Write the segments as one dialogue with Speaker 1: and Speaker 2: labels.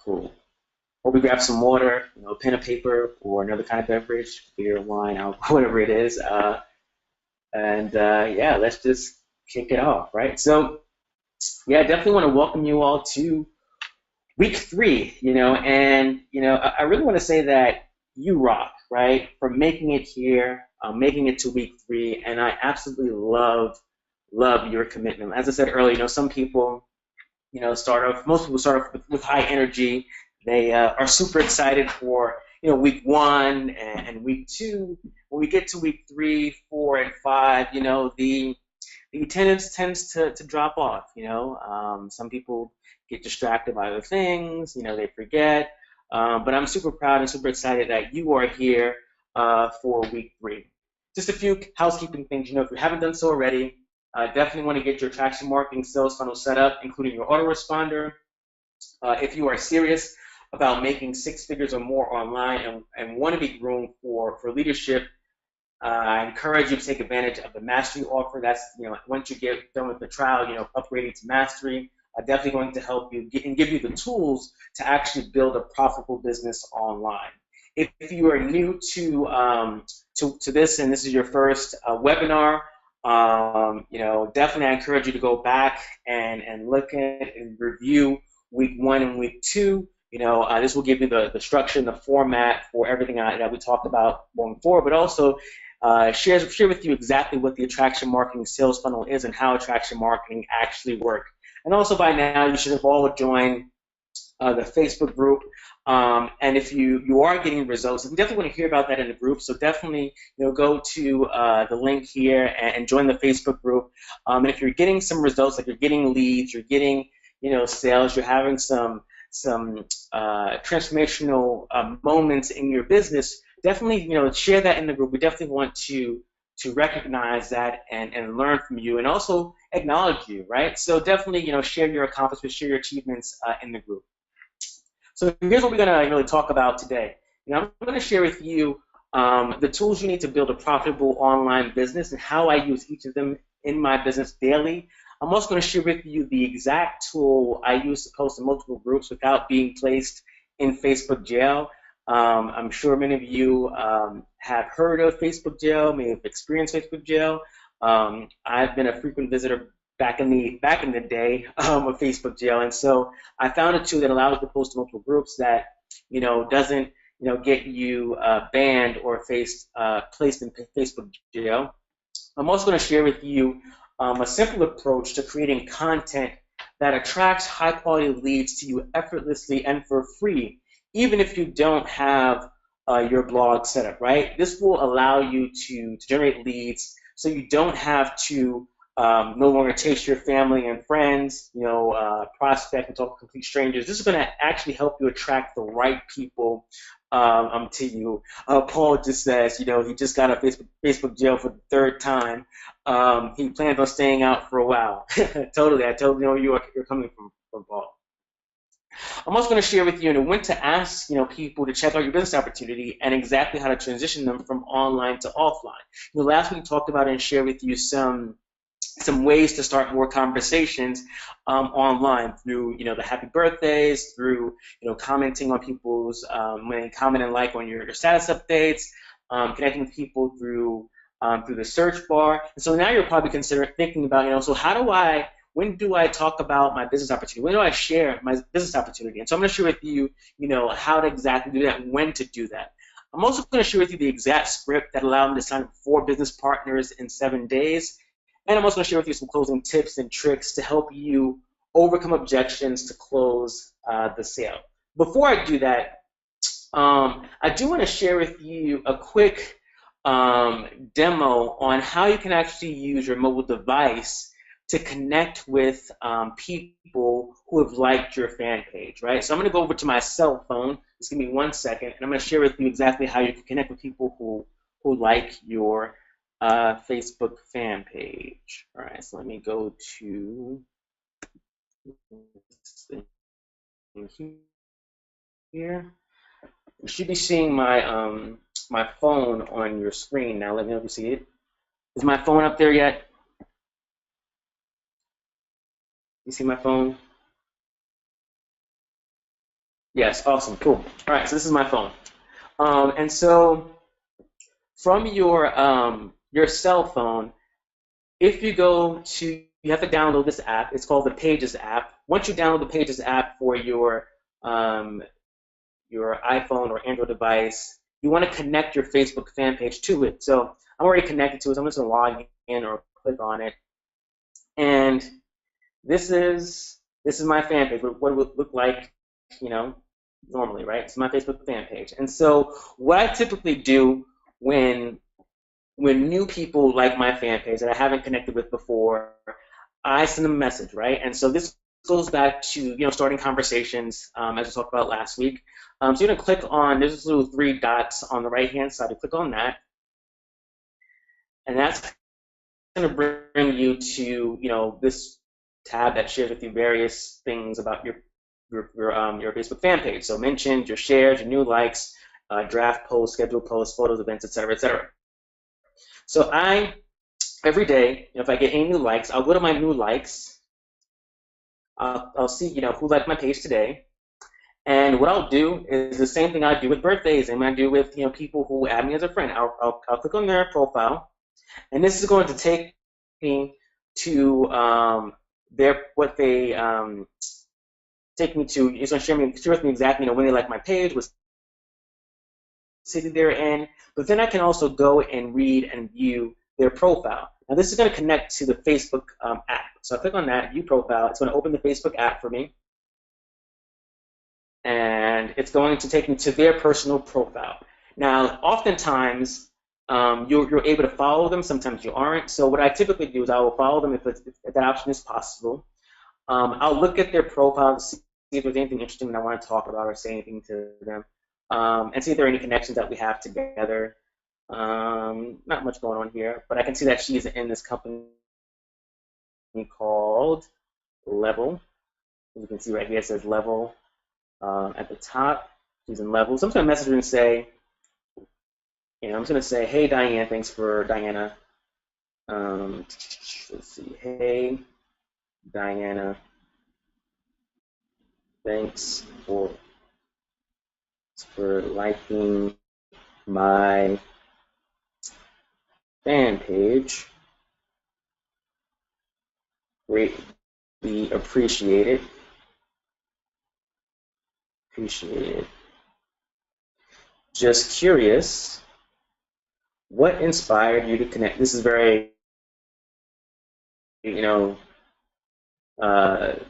Speaker 1: Cool. Or we grab some water, pen and paper, or another kind of beverage, beer, wine, alcohol, whatever it is. And yeah, let's just kick it off, right? So yeah, I definitely want to welcome you all to week three, and I really want to say that you rock, right? For making it here, making it to week three, and I absolutely love your commitment. As I said earlier, some people, most people start off with high energy. They are super excited for, week one and week two. When we get to week three, four, and five, the attendance tends to drop off. Some people get distracted by other things, they forget. But I'm super proud and super excited that you are here for week three. Just a few housekeeping things. If you haven't done so already, definitely want to get your traction marketing sales funnel set up, including your autoresponder. If you are serious about making six figures or more online and want to be groomed for leadership, I encourage you to take advantage of the mastery offer. That's, once you get done with the trial, upgrading to mastery, definitely going to help you and give you the tools to actually build a profitable business online. If you are new to this and this is your first webinar, definitely I encourage you to go back and look at and review week one and week two. This will give you the structure and the format for everything that we talked about going forward, but also share with you exactly what the attraction marketing sales funnel is and how attraction marketing actually works. And also by now, you should have all joined the Facebook group. And if you are getting results, we definitely want to hear about that in the group. So definitely, go to the link here and join the Facebook group. And if you're getting some results, like you're getting leads, you're getting, sales, you're having some transformational moments in your business, definitely, share that in the group. We definitely want to recognize that and learn from you and also acknowledge you, right? So definitely, share your accomplishments, share your achievements in the group. So here's what we're going to really talk about today. I'm going to share with you the tools you need to build a profitable online business and how I use each of them in my business daily. I'm also going to share with you the exact tool I use to post in multiple groups without being placed in Facebook jail. I'm sure many of you have heard of Facebook jail, may have experienced Facebook jail. I've been a frequent visitor back in the day of Facebook jail, and so I found a tool that allows you to post to multiple groups that doesn't get you banned or placed in Facebook jail. I'm also going to share with you a simple approach to creating content that attracts high quality leads to you effortlessly and for free, even if you don't have your blog set up, right? This will allow you to generate leads so you don't have to no longer chase your family and friends, prospect and talk to complete strangers. This is going to actually help you attract the right people to you. Paul just says, he just got out of Facebook jail for the third time. He plans on staying out for a while. Totally, I totally know you're coming from Paul. I'm also going to share with you when to ask people to check out your business opportunity and exactly how to transition them from online to offline. Last week we talked about and shared with you some ways to start more conversations online through the happy birthdays, through commenting on people's comment and like on your status updates, connecting with people through the search bar. And so now you're probably thinking about so when do I talk about my business opportunity? When do I share my business opportunity? And so I'm going to share with you how to exactly do that and when to do that. I'm also going to share with you the exact script that allowed me to sign up 4 business partners in 7 days. And I'm also going to share with you some closing tips and tricks to help you overcome objections to close the sale. Before I do that, I do want to share with you a quick demo on how you can actually use your mobile device to connect with people who have liked your fan page, right? So I'm going to go over to my cell phone. Just give me 1 second, and I'm going to share with you exactly how you can connect with people who like your Facebook fan page. All right, so let me go to this thing here. You should be seeing my my phone on your screen now. Let me know if you see it. Is my phone up there yet? You see my phone? Yes, awesome, cool. All right, so this is my phone. And so from your cell phone, if you go to, you have to download this app. It's called the Pages app. Once you download the Pages app for um, your iPhone or Android device, you want to connect your Facebook fan page to it. So I'm already connected to it, so I'm just going to log in or click on it. And this is my fan page, what it would look like, you know, normally, right? It's my Facebook fan page. And so what I typically do when new people like my fan page that I haven't connected with before, I send them a message, right? And so this goes back to, starting conversations, as we talked about last week. So you're gonna click on, there's this little three dots on the right-hand side. You click on that, and that's gonna bring you to, this tab that shares with you various things about your Facebook fan page. So mentions, your shares, your new likes, draft posts, scheduled posts, photos, events, etc., etc. So every day, if I get any new likes, I'll go to my new likes. I'll see, who liked my page today. And what I'll do is the same thing I do with birthdays and I do with, people who add me as a friend. I'll click on their profile, and this is going to take me to what they take me to. It's going to share with me exactly, when they like my page, what city they're in. But then I can also go and read and view their profile. Now this is going to connect to the Facebook app. So I click on that, view profile. It's going to open the Facebook app for me. And it's going to take me to their personal profile. Now, oftentimes, you're able to follow them. Sometimes you aren't. So what I typically do is I will follow them if that option is possible. I'll look at their profile to see if there's anything interesting that I want to talk about or say anything to them, and see if there are any connections that we have together. Not much going on here, but I can see that she's in this company called Level. As you can see right here, it says Level at the top. She's in Level. So I'm just going to message her and say, I'm just going to say, hey, Diana, thanks for Diana. Let's see. Hey, Diana, thanks for liking my fan page. Greatly appreciated. Just curious, what inspired you to connect? This is very, the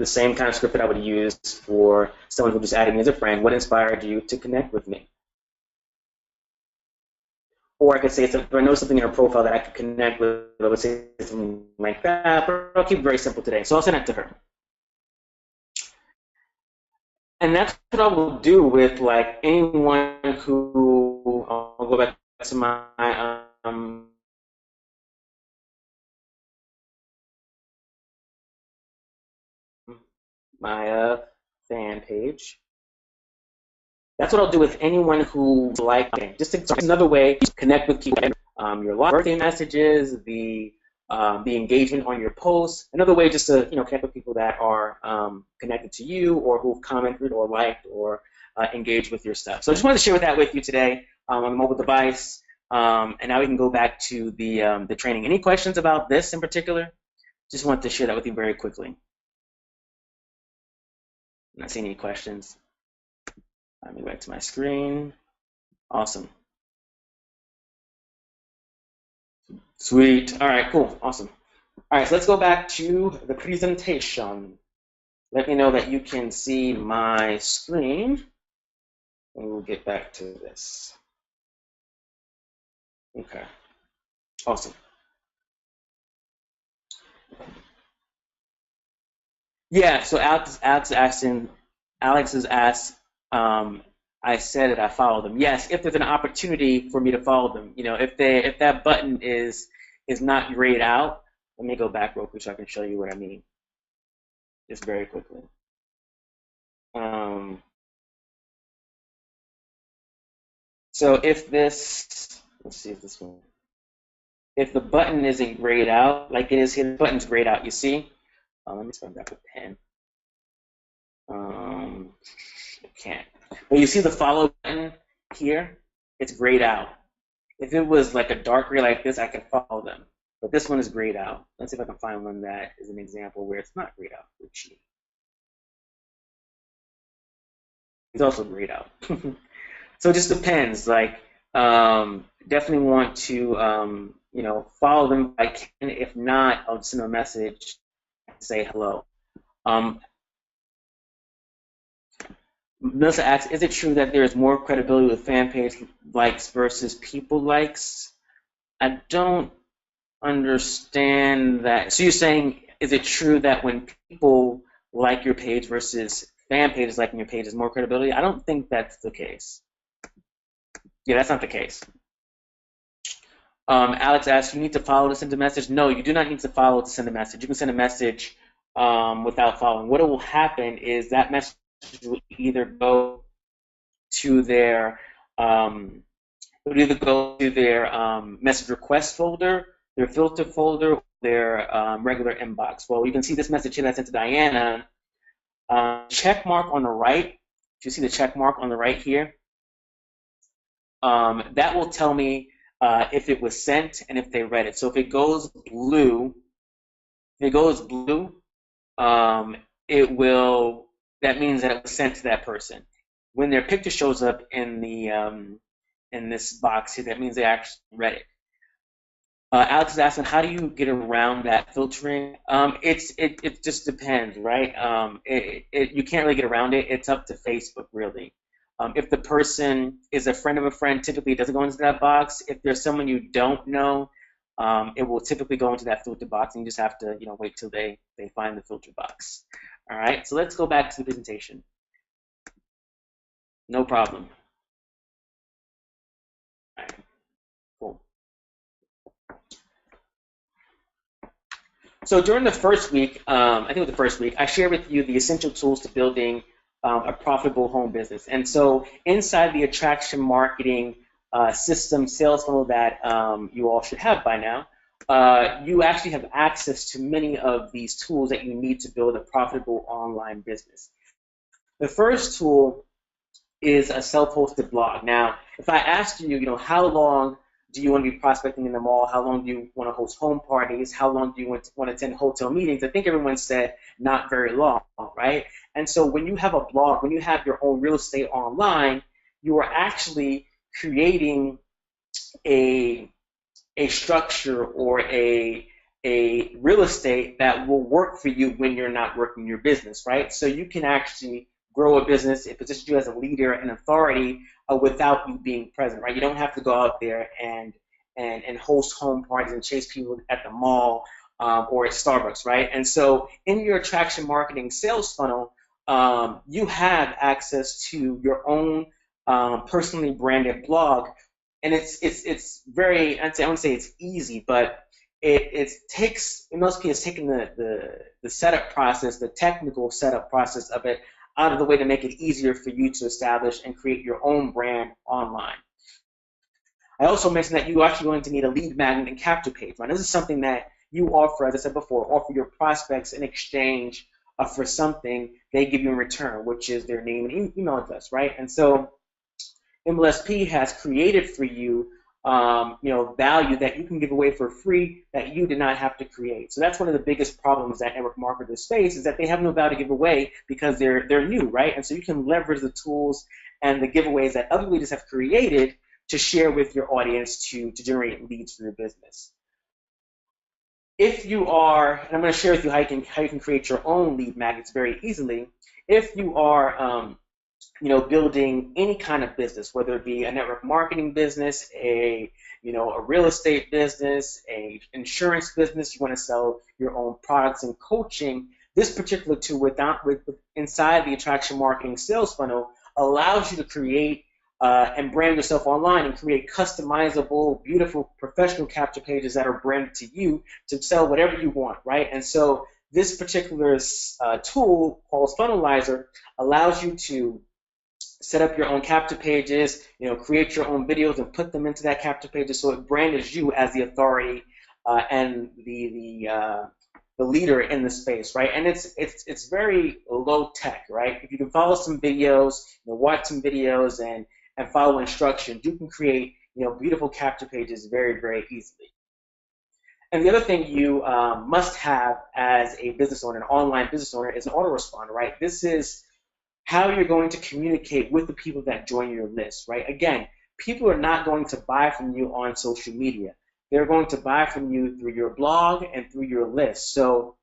Speaker 1: same kind of script that I would use for someone who just added me as a friend. What inspired you to connect with me? Or I could say, if I know something in her profile that I could connect with, I would say something like that, but I'll keep it very simple today. So I'll send it to her. And that's what I will do with like anyone who, I'll go back to my fan page. That's what I'll do with anyone who just another way to connect with people. Your birthday messages, the engagement on your posts. Another way just to connect with people that are connected to you or who've commented or liked or engaged with your stuff. So I just wanted to share that with you today on the mobile device. And now we can go back to the training. Any questions about this in particular? Just wanted to share that with you very quickly. I'm not seeing any questions. Let me go back to my screen. Awesome. Sweet. All right, cool. Awesome. All right, so let's go back to the presentation. Let me know that you can see my screen, and we'll get back to this. Okay. Awesome. Yeah, so Alex has asked, I said that I follow them. Yes, if there's an opportunity for me to follow them, if that button is not grayed out, let me go back real quick so I can show you what I mean, just very quickly. So if this, let's see if this one, if the button isn't grayed out, like it is here, the button's grayed out, you see? Let me turn back a pen. I can't. But you see the follow button here? It's grayed out. If it was like a dark gray like this, I could follow them. But this one is grayed out. Let's see if I can find one that is an example where it's not grayed out. It's also grayed out. So it just depends. Like, definitely want to, follow them if I can. If not, I'll send a message and say hello. Melissa asks, is it true that there is more credibility with fan page likes versus people likes? I don't understand that. So you're saying, is it true that when people like your page versus fan pages liking your page is more credibility? I don't think that's the case. Yeah, that's not the case. Alex asks, you need to follow to send a message? No, you do not need to follow to send a message. You can send a message without following. What will happen is that message will either go to their message request folder, their filter folder, their regular inbox. Well, you can see this message here that I sent to Diana. Check mark on the right. If you see the check mark on the right here, that will tell me if it was sent and if they read it. So if it goes blue, that means that it was sent to that person. When their picture shows up in the in this box here, that means they actually read it. Alex is asking, how do you get around that filtering? It just depends, right? You can't really get around it. It's up to Facebook, really. If the person is a friend of a friend, typically it doesn't go into that box. If there's someone you don't know, it will typically go into that filter box, and you just have to, wait till they find the filter box. All right, so let's go back to the presentation. No problem. All right, cool. So during the first week, I think it was the first week, I shared with you the essential tools to building a profitable home business. And so inside the attraction marketing system sales funnel that you all should have by now, you actually have access to many of these tools that you need to build a profitable online business. The first tool is a self-hosted blog. Now, if I asked you, how long do you want to be prospecting in the mall? How long do you want to host home parties? How long do you want to attend hotel meetings? I think everyone said not very long, right? And so when you have a blog, when you have your own real estate online, you are actually creating a structure or a real estate that will work for you when you're not working your business, right? So you can actually grow a business, it positions you as a leader and authority without you being present, right? You don't have to go out there and host home parties and chase people at the mall or at Starbucks, right? And so in your attraction marketing sales funnel, you have access to your own personally branded blog, and it's very, I wouldn't say it's easy, but it takes, in most cases, taking the setup process, the technical setup process of it out of the way to make it easier for you to establish and create your own brand online. I also mentioned that you're actually going to need a lead magnet and capture page, right? This is something that you offer, as I said before, offer your prospects in exchange for something they give you in return, which is their name and email address, right? And so MLSP has created for you, value that you can give away for free that you did not have to create. So that's one of the biggest problems that network marketers face, is that they have no value to give away because they're new, right? And so you can leverage the tools and the giveaways that other leaders have created to share with your audience to generate leads for your business. If you are, and I'm going to share with you how you can create your own lead magnets very easily. If you are building any kind of business, whether it be a network marketing business, a real estate business, a insurance business, you want to sell your own products and coaching, this particular tool inside the attraction marketing sales funnel allows you to create and brand yourself online and create customizable, beautiful, professional capture pages that are branded to you to sell whatever you want, right? And so this particular tool called Funnelizer allows you to set up your own capture pages, create your own videos and put them into that capture pages, so it brands you as the authority and the the leader in the space, right? And it's very low tech, right? If you can follow some videos, watch some videos and follow instructions, you can create beautiful capture pages very, very easily. And the other thing you must have as a business owner, an online business owner, is an autoresponder, right? This is how you're going to communicate with the people that join your list, right? Again, people are not going to buy from you on social media. They're going to buy from you through your blog and through your list. So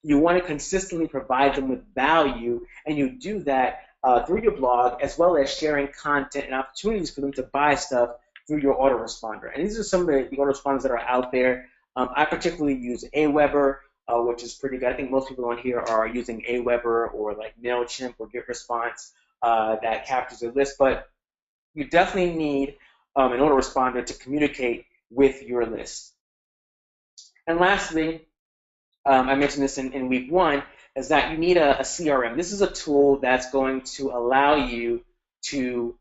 Speaker 1: you want to consistently provide them with value, and you do that through your blog, as well as sharing content and opportunities for them to buy stuff through your autoresponder. And these are some of the autoresponders that are out there. I particularly use Aweber, which is pretty good. I think most people on here are using Aweber or like MailChimp or GetResponse that captures a list, but you definitely need an autoresponder to communicate with your list. And lastly, I mentioned this in week one, is that you need a CRM. This is a tool that's going to allow you to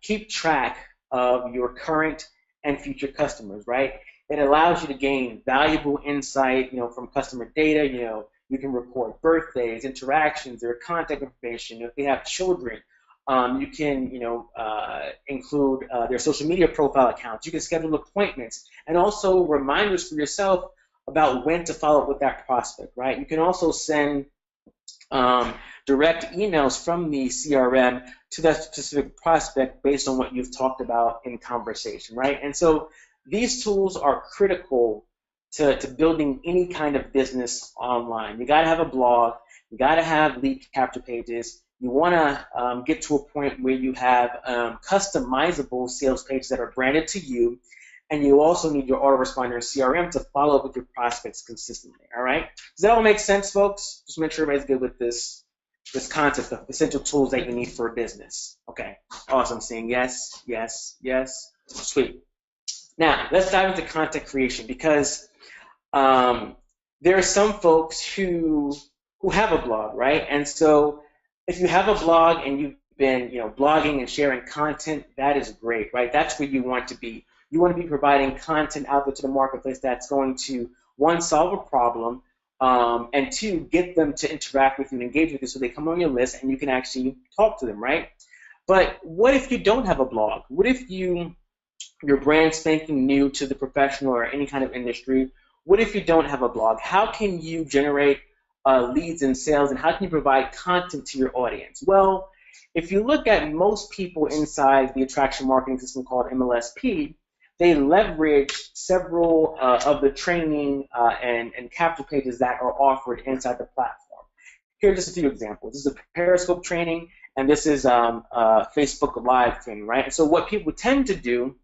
Speaker 1: keep track of your current and future customers, right? It allows you to gain valuable insight, from customer data. You can record birthdays, interactions, their contact information. If they have children, you can, include their social media profile accounts. You can schedule appointments and also reminders for yourself about when to follow up with that prospect, right? You can also send direct emails from the CRM to that specific prospect based on what you've talked about in conversation, right? And so these tools are critical to building any kind of business online. You got to have a blog. You got to have lead capture pages. You want to get to a point where you have customizable sales pages that are branded to you, and you also need your autoresponder and CRM to follow up with your prospects consistently. All right? Does that all make sense, folks? Just make sure everybody's good with this concept of essential tools that you need for a business. Okay, awesome. Saying yes, yes, yes. Sweet. Now, let's dive into content creation, because there are some folks who have a blog, right? And so if you have a blog and you've been, blogging and sharing content, that is great, right? That's where you want to be. You want to be providing content out there to the marketplace that's going to, one, solve a problem, and two, get them to interact with you and engage with you so they come on your list and you can actually talk to them, right? But what if you don't have a blog? What if your brand spanking new to the professional or any kind of industry? What if you don't have a blog? How can you generate leads and sales, and how can you provide content to your audience? Well, if you look at most people inside the attraction marketing system called MLSP, they leverage several of the training and capture pages that are offered inside the platform. Here are just a few examples. This is a Periscope training, and this is Facebook Live training, right? And so what people tend to do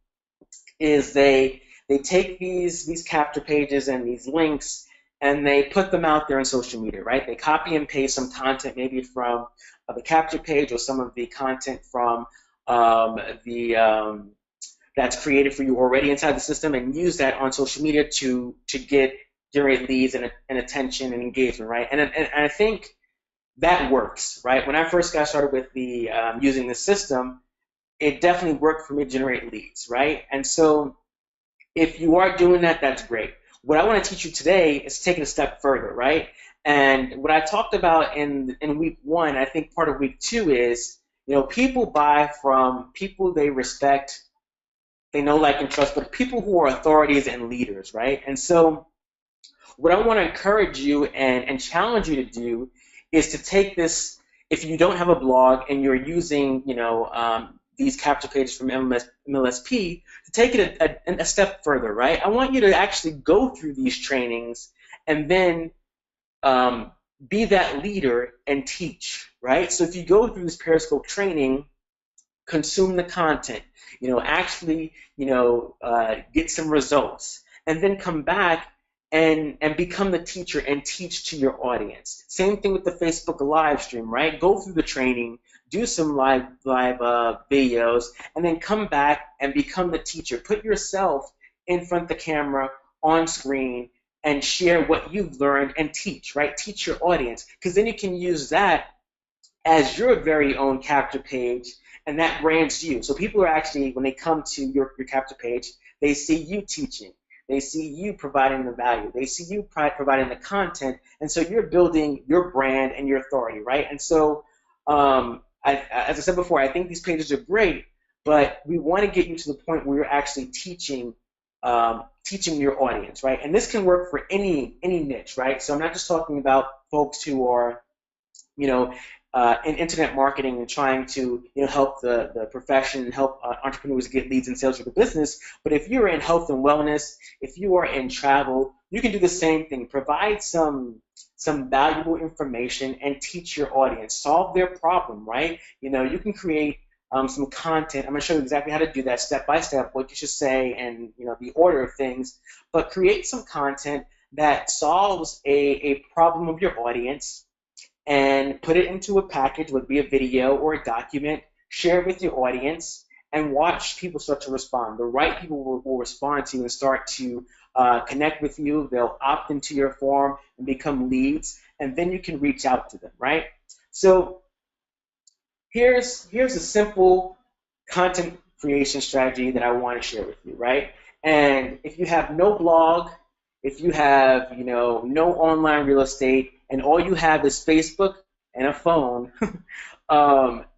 Speaker 1: is they take these capture pages and these links and they put them out there on social media, right? They copy and paste some content, maybe from the capture page or some of the content from that's created for you already inside the system, and use that on social media to generate leads and attention and engagement, right? And I think that works, right? When I first got started with the using the system, it definitely worked for me to generate leads, right? And so if you are doing that, that's great. What I want to teach you today is taking a step further, right? And what I talked about in week one, I think part of week two is, people buy from people they respect, they know, like, and trust, but people who are authorities and leaders, right? And so what I want to encourage you and challenge you to do is to take this, if you don't have a blog and you're using, these capture pages from MLSP, to take it a step further, right? I want you to actually go through these trainings and then be that leader and teach, right? So if you go through this Periscope training, consume the content, actually, get some results, and then come back and become the teacher and teach to your audience. Same thing with the Facebook live stream, right? Go through the training, do some live videos, and then come back and become the teacher. Put yourself in front of the camera, on screen, and share what you've learned and teach, right? Teach your audience, because then you can use that as your very own capture page, and that brands you. So people are actually, when they come to your capture page, they see you teaching. They see you providing the value. They see you providing the content, and so you're building your brand and your authority, right? And so, as I said before, I think these pages are great, but we want to get you to the point where you're actually teaching your audience, right? And this can work for any niche, right? So I'm not just talking about folks who are, you know, in internet marketing and trying to, help the profession and help entrepreneurs get leads and sales for the business. But if you're in health and wellness, if you are in travel, you can do the same thing. Provide some valuable information and teach your audience. Solve their problem, right? You can create some content. I'm going to show you exactly how to do that step by step, what you should say, and the order of things. But create some content that solves a problem of your audience, and put it into a package, would be a video or a document. Share it with your audience, and watch people start to respond. The right people will respond to you and start to connect with you. They'll opt into your form and become leads, and then you can reach out to them, right? So here's a simple content creation strategy that I want to share with you, right? And if you have no blog, if you have no online real estate, and all you have is Facebook and a phone,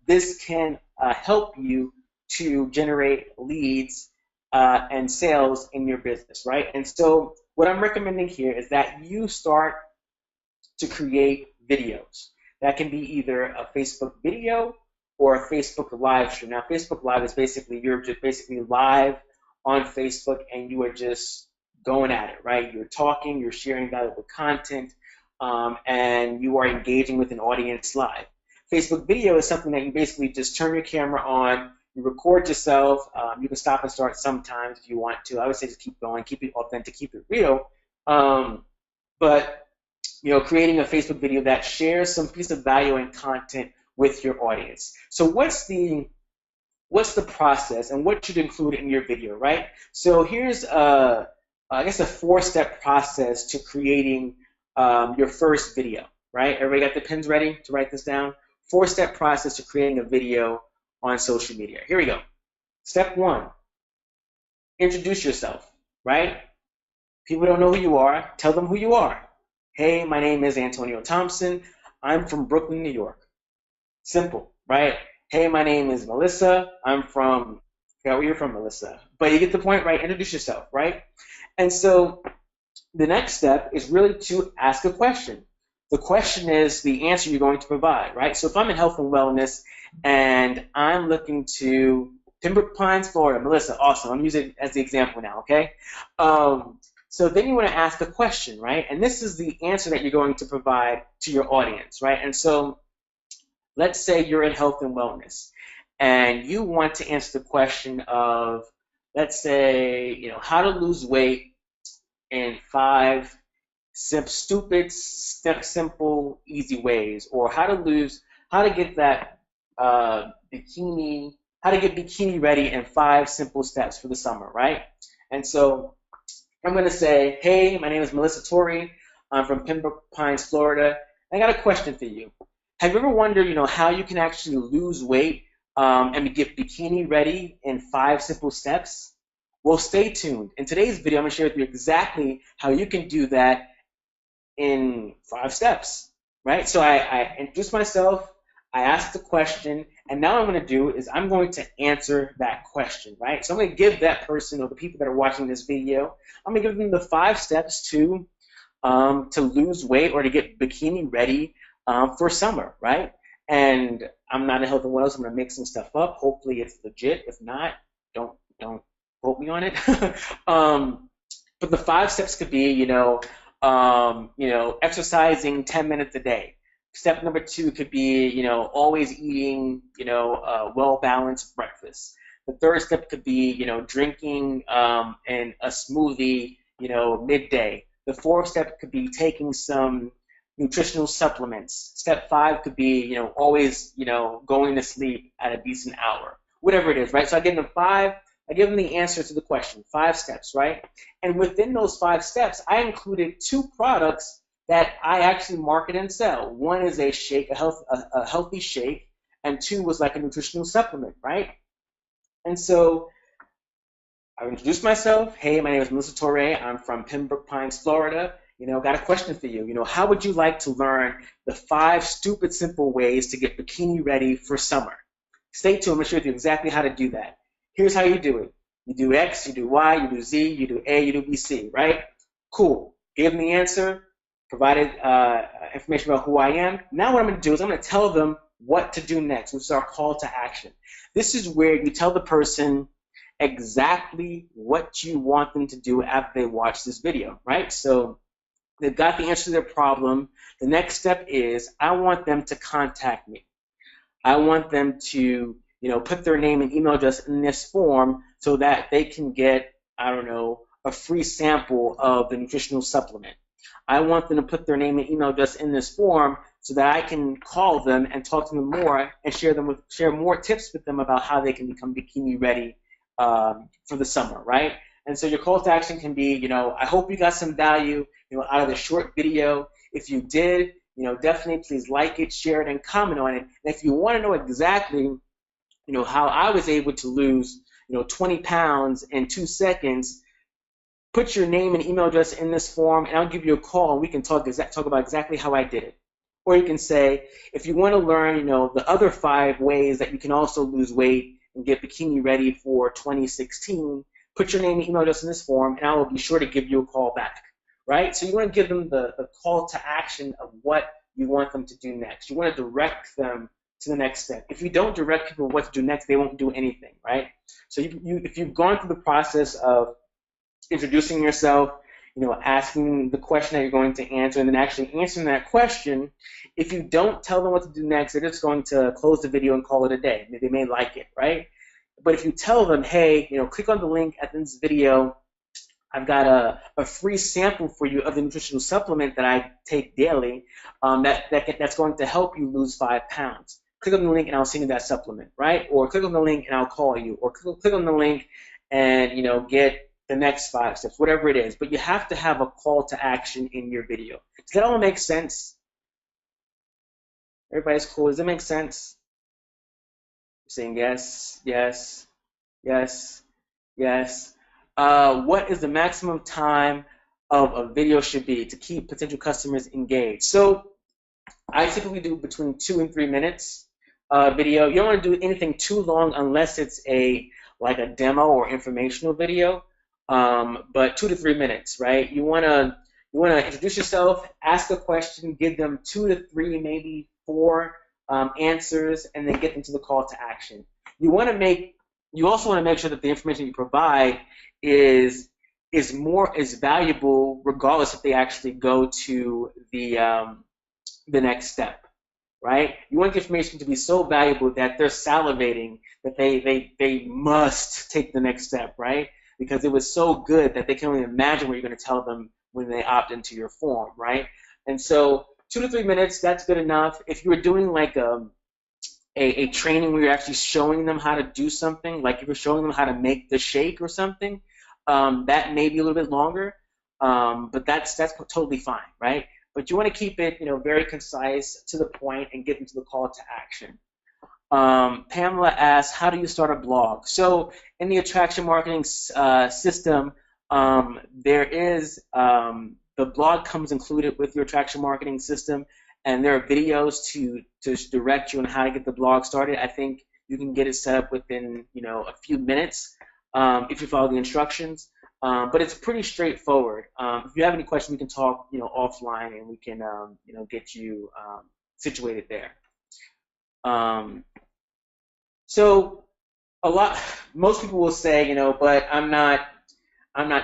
Speaker 1: this can help you to generate leads and sales in your business, right? And so what I'm recommending here is that you start to create videos. That can be either a Facebook video or a Facebook live stream. Now, Facebook Live is basically, you're just basically live on Facebook and you are just going at it, right? You're talking, you're sharing valuable content, and you are engaging with an audience live. Facebook video is something that you basically just turn your camera on, you record yourself. You can stop and start sometimes if you want to. I would say just keep going, keep it authentic, keep it real. But creating a Facebook video that shares some piece of value and content with your audience. So what's the process and what should include in your video, right? So here's I guess a 4-step process to creating your first video, right? Everybody got the pens ready to write this down? 4-step process to creating a video on social media. Here we go. Step 1, introduce yourself, right? People don't know who you are. Tell them who you are. Hey, my name is Antonio Thompson. I'm from Brooklyn, New York. Simple, right? Hey, my name is Melissa. I'm from, I forgot where you're from, Melissa. But you get the point, right? Introduce yourself, right? And so the next step is really to ask a question. The question is the answer you're going to provide, right? So if I'm in health and wellness and I'm looking to Pembroke Pines, Florida, Melissa, awesome. I'm using it as the example now, okay? So then you want to ask a question, right? And this is the answer that you're going to provide to your audience, right? And so let's say you're in health and wellness and you want to answer the question of, let's say, how to lose weight in 5 stupid, simple, easy ways, or how to get that bikini, how to get bikini ready in 5 simple steps for the summer, right? And so I'm going to say, hey, my name is Melissa Torrey. I'm from Pembroke Pines, Florida. I got a question for you. Have you ever wondered, how you can actually lose weight and get bikini ready in 5 simple steps? Well, stay tuned. In today's video, I'm going to share with you exactly how you can do that in 5 steps, right? So I introduced myself, I asked the question, and now what I'm going to do is I'm going to answer that question, right? So I'm going to give that person or the people that are watching this video, I'm going to give them the 5 steps to lose weight or to get bikini ready for summer, right? And I'm not in health and wellness. I'm going to make some stuff up. Hopefully it's legit. If not, don't quote me on it. But the 5 steps could be, exercising 10 minutes a day. Step number 2 could be, always eating, well-balanced breakfast. The 3rd step could be, drinking and a smoothie, midday. The 4th step could be taking some nutritional supplements. Step 5 could be, always, going to sleep at a decent hour. Whatever it is, right? So I give them the answer to the question, 5 steps, right? And within those 5 steps, I included 2 products that I actually market and sell. One is a shake, a healthy shake, and 2 was like a nutritional supplement, right? And so I've introduced myself. Hey, my name is Melissa Torre. I'm from Pembroke Pines, Florida. Got a question for you. How would you like to learn the 5 stupid simple ways to get bikini ready for summer? Stay tuned. I'm going to show you exactly how to do that. Here's how you do it. You do X, you do Y, you do Z, you do A, you do B, C, right? Cool. Give them the answer, provided information about who I am. Now what I'm going to do is I'm going to tell them what to do next, which is our call to action. This is where you tell the person exactly what you want them to do after they watch this video, right? So they've got the answer to their problem. The next step is I want them to contact me. I want them to, put their name and email address in this form so that they can get, a free sample of the nutritional supplement. I want them to put their name and email address in this form so that I can call them and talk to them more and share more tips with them about how they can become bikini ready for the summer, right? And so your call to action can be, I hope you got some value, out of the short video. If you did, definitely please like it, share it, and comment on it. And if you want to know exactly, how I was able to lose, 20 pounds in 2 seconds, put your name and email address in this form, and I'll give you a call, and we can talk about exactly how I did it. Or you can say, if you want to learn, the other 5 ways that you can also lose weight and get bikini ready for 2016, put your name and email address in this form, and I will be sure to give you a call back, right? So you want to give them the call to action of what you want them to do next. You want to direct them to the next step. If you don't direct people what to do next, they won't do anything, right? So if you've gone through the process of introducing yourself, asking the question that you're going to answer, and then actually answering that question, if you don't tell them what to do next, they're just going to close the video and call it a day. They may like it, right? But if you tell them, hey, click on the link at this video, I've got a free sample for you of the nutritional supplement that I take daily that's going to help you lose 5 pounds. Click on the link and I'll send you that supplement, right? Or click on the link and I'll call you. Or click on the link and, get the next 5 steps, whatever it is. But you have to have a call to action in your video. Does that all make sense? Everybody's cool. Does it make sense? You're saying yes, yes, yes, yes. What is the maximum time of a video should be to keep potential customers engaged? So I typically do between 2 and 3 minutes video. You don't want to do anything too long unless it's like a demo or informational video. But 2 to 3 minutes, right? You want to introduce yourself, ask a question, give them 2 to 3, maybe 4 answers, and then get them to the call to action. You also want to make sure that the information you provide is valuable, regardless if they actually go to the next step, right? You want the information to be so valuable that they're salivating that they must take the next step, right? Because it was so good that they can only imagine what you're going to tell them when they opt into your form, right? And so 2 to 3 minutes, that's good enough. If you were doing like a training where you're actually showing them how to do something, like if you're showing them how to make the shake or something, that may be a little bit longer, but that's totally fine, right? But you want to keep it, very concise, to the point, and get them to the call to action. Pamela asks, how do you start a blog? So in the attraction marketing system, there is the blog comes included with your attraction marketing system, and there are videos to direct you on how to get the blog started. I think you can get it set up within a few minutes if you follow the instructions. But it's pretty straightforward. If you have any questions, we can talk offline, and we can get you situated there. So most people will say, but I'm not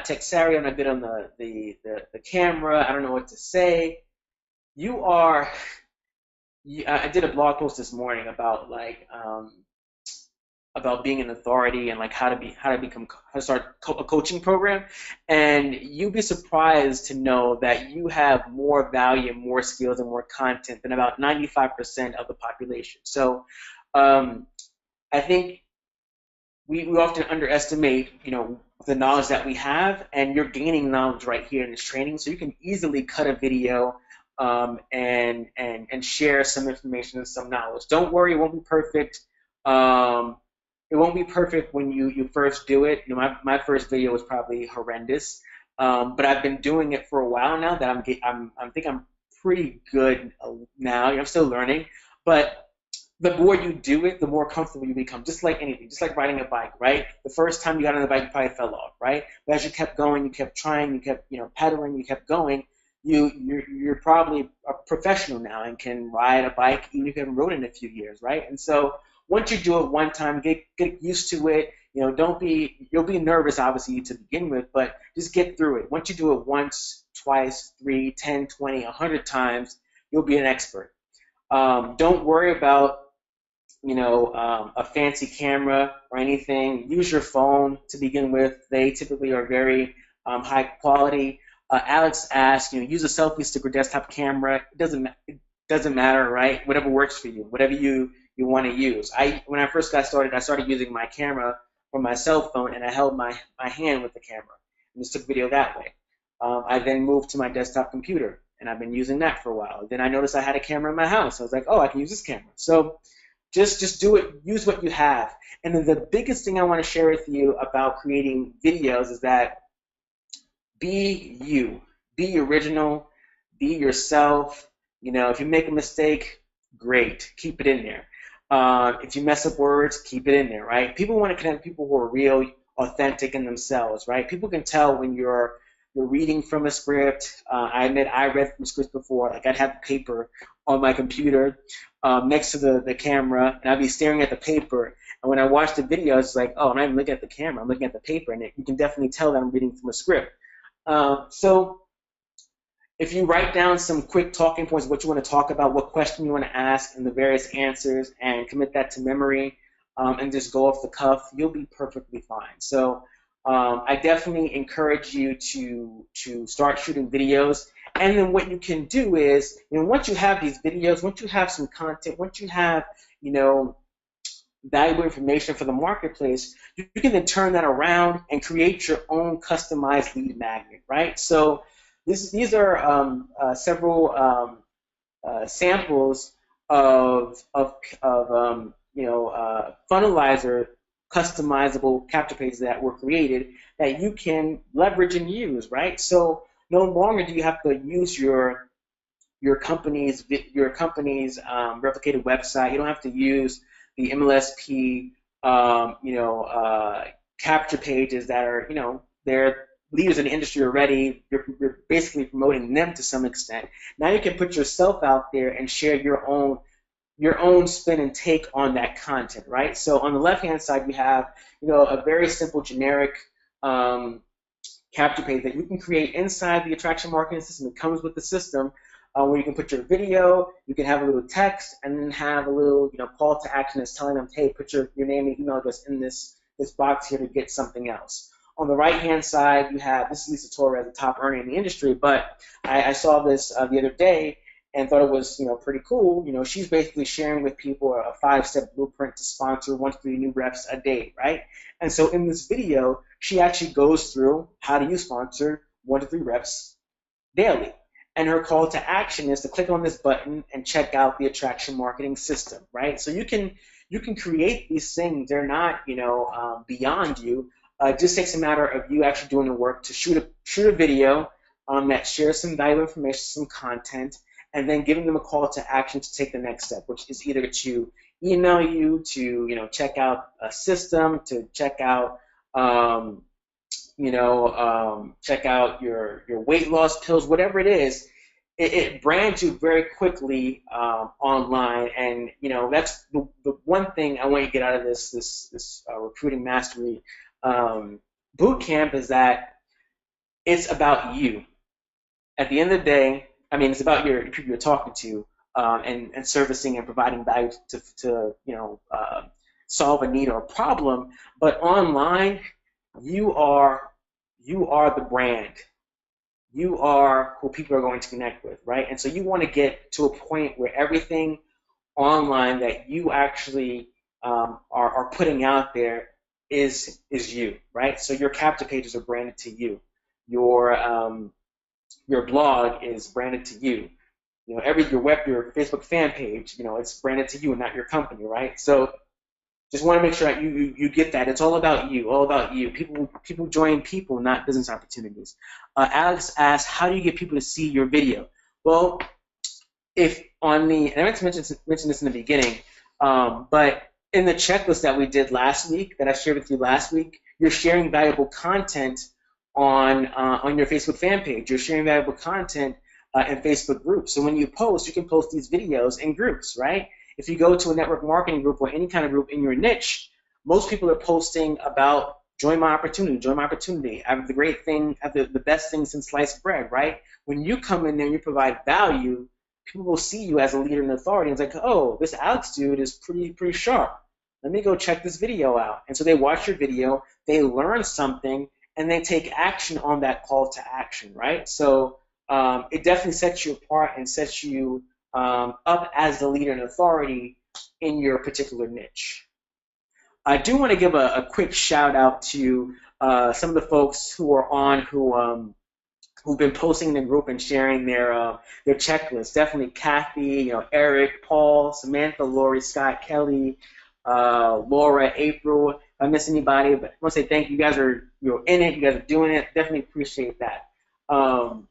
Speaker 1: tech savvy. I'm not good on the camera. I don't know what to say. I did a blog post this morning about about being an authority and how to start a coaching program, and you'd be surprised to know that you have more value, more skills, and more content than about 95% of the population. So I think we often underestimate the knowledge that we have, and you're gaining knowledge right here in this training, so you can easily cut a video and share some information and some knowledge. Don't worry, it won't be perfect. it won't be perfect when you first do it. You know, my first video was probably horrendous, but I've been doing it for a while now that I think I'm pretty good now. I'm still learning, but the more you do it, the more comfortable you become. Just like anything, just like riding a bike, right? The first time you got on the bike, you probably fell off, right? But as you kept going, you kept trying, you kept pedaling, you kept going. You're probably a professional now and can ride a bike even if you haven't rode in a few years, right? And so once you do it one time, get used to it. You'll be nervous obviously to begin with, but just get through it. Once you do it once, twice, 3, 10, 20, 100 times, you'll be an expert. Don't worry about a fancy camera or anything. Use your phone to begin with. They typically are very high quality. Alex asked, use a selfie stick or desktop camera. It doesn't matter, right? Whatever works for you, whatever you want to use. When I first got started, I started using my camera from my cell phone, and I held my hand with the camera and just took video that way. I then moved to my desktop computer, and I've been using that for a while. Then I noticed I had a camera in my house. I was like, oh, I can use this camera. So just do it. Use what you have. And then the biggest thing I want to share with you about creating videos is that be you. Be original. Be yourself. If you make a mistake, great. Keep it in there. If you mess up words, keep it in there, right? People want to connect with people who are real, authentic in themselves, right? People can tell when you're reading from a script. I admit I read from scripts before. Like I'd have paper on my computer next to the camera, and I'd be staring at the paper. And when I watch the video, it's like, oh, I'm not even looking at the camera. I'm looking at the paper, and you can definitely tell that I'm reading from a script. So if you write down some quick talking points, what you want to talk about, what question you want to ask, and the various answers, and commit that to memory, and just go off the cuff, you'll be perfectly fine. So I definitely encourage you to start shooting videos. And then what you can do is, once you have these videos, once you have some content, once you have, valuable information for the marketplace, you can then turn that around and create your own customized lead magnet, right? So these are several samples of funnelizer customizable capture pages that were created that you can leverage and use, right? So no longer do you have to use your company's replicated website. You don't have to use the MLSP capture pages that are they're leaders in the industry already. You're basically promoting them to some extent. Now you can put yourself out there and share your own spin and take on that content, right? So on the left-hand side, you have a very simple generic capture page that you can create inside the attraction marketing system. It comes with the system where you can put your video, you can have a little text, and then have a little call to action that's telling them, hey, put your name and email address in this box here to get something else. On the right-hand side, you have, this is Lisa Torres, the top earner in the industry, but I saw this the other day and thought it was pretty cool. She's basically sharing with people a 5-step blueprint to sponsor 1 to 3 new reps a day, right? And so in this video, she actually goes through how do you sponsor 1 to 3 reps daily. And her call to action is to click on this button and check out the attraction marketing system, right? So you can create these things. They're not beyond you. It just takes a matter of you actually doing the work to shoot a video that shares some valuable information, some content, and then giving them a call to action to take the next step, which is either to email you, to check out a system, to check out check out your weight loss pills, whatever it is. It brands you very quickly online, and that's the one thing I want you to get out of this recruiting mastery boot camp is that it's about you. At the end of the day, it's about your people you're talking to and servicing and providing value to solve a need or a problem. But online, you are the brand. You are who people are going to connect with, right? And so you want to get to a point where everything online that you actually are putting out there is you, right? So your capture pages are branded to you. Your blog is branded to you. Your Facebook fan page, it's branded to you and not your company, right? So Just want to make sure that you get that. It's all about you, all about you. People join people, not business opportunities. Alex asked, how do you get people to see your video? Well, if on the, and I meant to mention this in the beginning, but in the checklist that we did last week, that I shared with you last week, you're sharing valuable content on your Facebook fan page. You're sharing valuable content in Facebook groups. So when you post, you can post these videos in groups, right? If you go to a network marketing group or any kind of group in your niche, most people are posting about join my opportunity, join my opportunity. I have the great thing, I have the best thing since sliced bread, right? When you come in there and you provide value, people will see you as a leader and authority. And it's like, oh, this Alex dude is pretty sharp. Let me go check this video out. And so they watch your video, they learn something, and they take action on that call to action, right? So it definitely sets you apart and sets you up as the leader and authority in your particular niche. I do want to give a quick shout out to some of the folks who are on who've been posting in the group and sharing their checklist. Definitely Kathy, Eric, Paul, Samantha, Lori, Scott, Kelly, Laura, April. If I miss anybody, but I want to say thank you. You guys are in it. You guys are doing it. Definitely appreciate that. And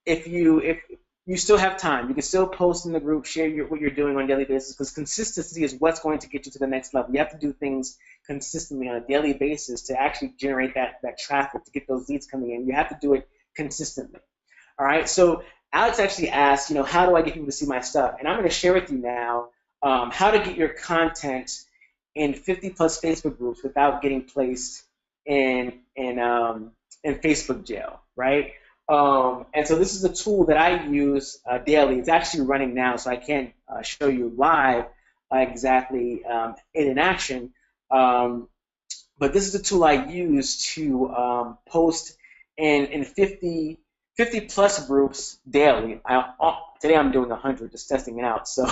Speaker 1: if you still have time, you can still post in the group, share what you're doing on a daily basis, because consistency is what's going to get you to the next level. You have to do things consistently on a daily basis to actually generate that traffic, to get those leads coming in. You have to do it consistently. All right. So Alex actually asked, how do I get people to see my stuff? And I'm going to share with you now how to get your content in 50+ Facebook groups without getting placed in Facebook jail, right? And so this is a tool that I use daily. It's actually running now, so I can't show you live exactly it in action. But this is a tool I use to post in 50+ groups daily. Today I'm doing 100, just testing it out. So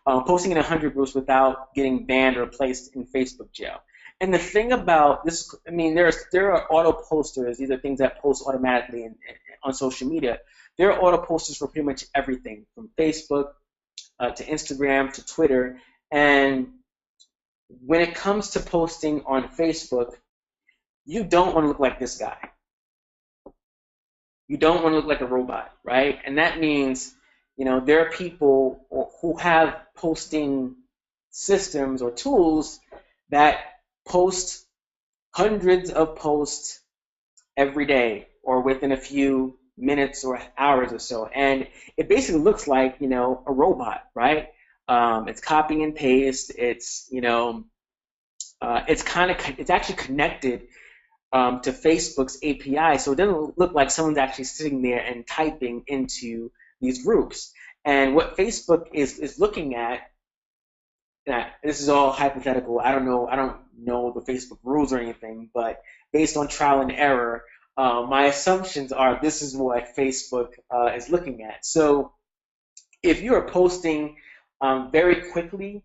Speaker 1: posting in 100 groups without getting banned or placed in Facebook jail. And the thing about this, there are auto posters. These are things that post automatically on social media. There are auto posters for pretty much everything, from Facebook to Instagram to Twitter. And when it comes to posting on Facebook, you don't want to look like this guy. You don't want to look like a robot, right? And that means, there are people who have posting systems or tools that post hundreds of posts every day or within a few minutes or hours or so. And it basically looks like, a robot, right? It's copy and paste. It's, it's actually connected to Facebook's API. So it doesn't look like someone's actually sitting there and typing into these groups. And what Facebook is looking at, this is all hypothetical. I don't know the Facebook rules or anything, but based on trial and error, my assumptions are this is what Facebook is looking at. So if you are posting very quickly